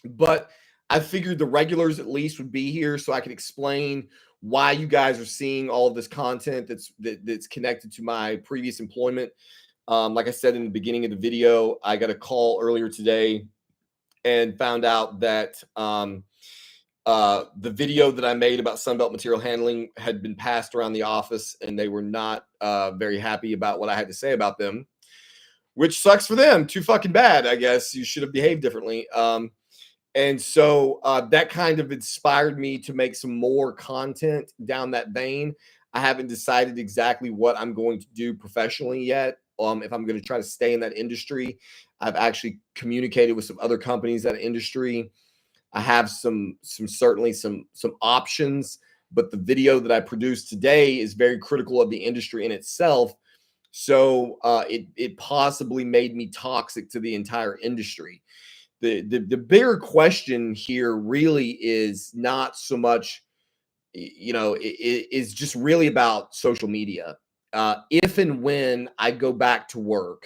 but I figured the regulars at least would be here so I could explain why you guys are seeing all of this content that's connected to my previous employment. Like I said in the beginning of the video, I got a call earlier today and found out that the video that I made about Sunbelt Material Handling had been passed around the office, and they were not very happy about what I had to say about them, which sucks for them. Too fucking bad, I guess. You should have behaved differently. And so that kind of inspired me to make some more content down that vein. I haven't decided exactly what I'm going to do professionally yet. If I'm going to try to stay in that industry. I've actually communicated with some other companies in that industry. I have certainly some options, but the video that I produced today is very critical of the industry in itself. So it possibly made me toxic to the entire industry. The bigger question here really is not so much, it is just really about social media. If and when I go back to work,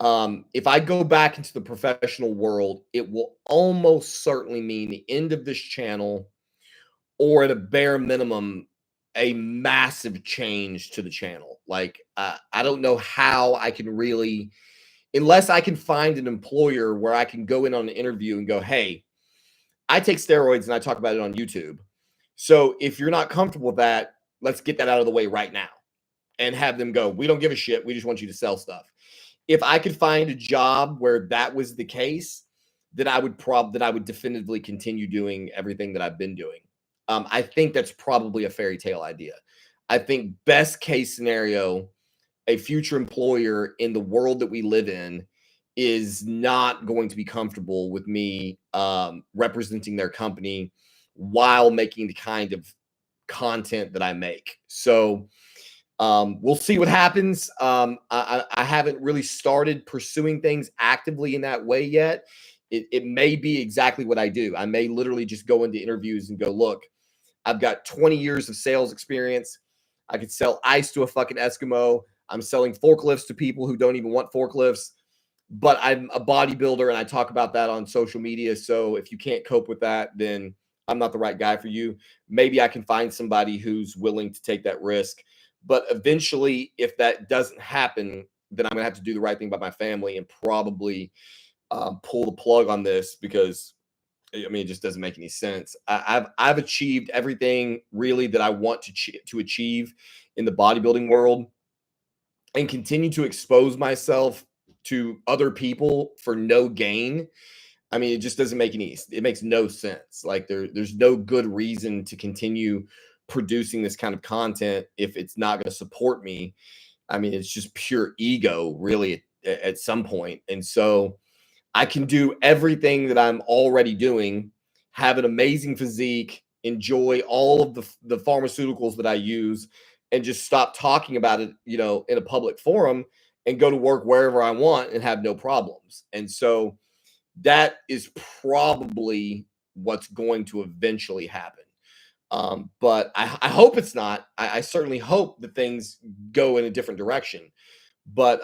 if I go back into the professional world, it will almost certainly mean the end of this channel, or at a bare minimum, a massive change to the channel. Like, I don't know how I can really, unless I can find an employer where I can go in on an interview and go, "Hey, I take steroids and I talk about it on YouTube. So if you're not comfortable with that, let's get that out of the way right now," and have them go, "We don't give a shit. We just want you to sell stuff." If I could find a job where that was the case, then I would definitively continue doing everything that I've been doing. I think that's probably a fairy tale idea. I think best case scenario, a future employer in the world that we live in is not going to be comfortable with me representing their company while making the kind of content that I make. So we'll see what happens. I haven't really started pursuing things actively in that way yet. It may be exactly what I do. I may literally just go into interviews and go, look, I've got 20 years of sales experience. I could sell ice to a fucking Eskimo. I'm selling forklifts to people who don't even want forklifts, but I'm a bodybuilder and I talk about that on social media. So if you can't cope with that, then I'm not the right guy for you. Maybe I can find somebody who's willing to take that risk. But eventually, if that doesn't happen, then I'm going to have to do the right thing by my family and probably pull the plug on this because I mean, it just doesn't make any sense. I've achieved everything really that I want to achieve in the bodybuilding world, and continue to expose myself to other people for no gain. I mean, it just doesn't make it makes no sense. Like there's no good reason to continue producing this kind of content if it's not going to support me. I mean, it's just pure ego, really, at some point. And so I can do everything that I'm already doing, have an amazing physique, enjoy all of the pharmaceuticals that I use, and just stop talking about it, in a public forum and go to work wherever I want and have no problems. And so that is probably what's going to eventually happen. But I hope it's not. I certainly hope that things go in a different direction. But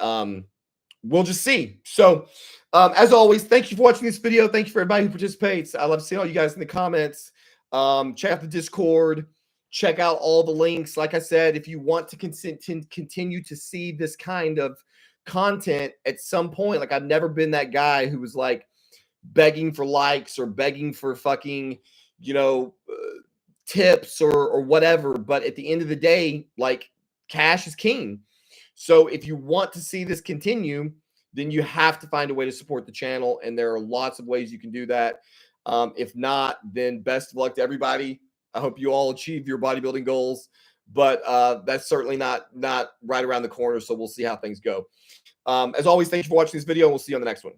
we'll just see. So, as always, thank you for watching this video. Thank you for everybody who participates. I love seeing all you guys in the comments. Check out the Discord. Check out all the links. Like I said, if you want to continue to see this kind of content at some point, like I've never been that guy who was like begging for likes or begging for fucking, tips or whatever. But at the end of the day, like cash is king. So if you want to see this continue, then you have to find a way to support the channel. And there are lots of ways you can do that. If not, then best of luck to everybody. I hope you all achieve your bodybuilding goals, but that's certainly not right around the corner. So we'll see how things go. As always, thank you for watching this video. And we'll see you on the next one.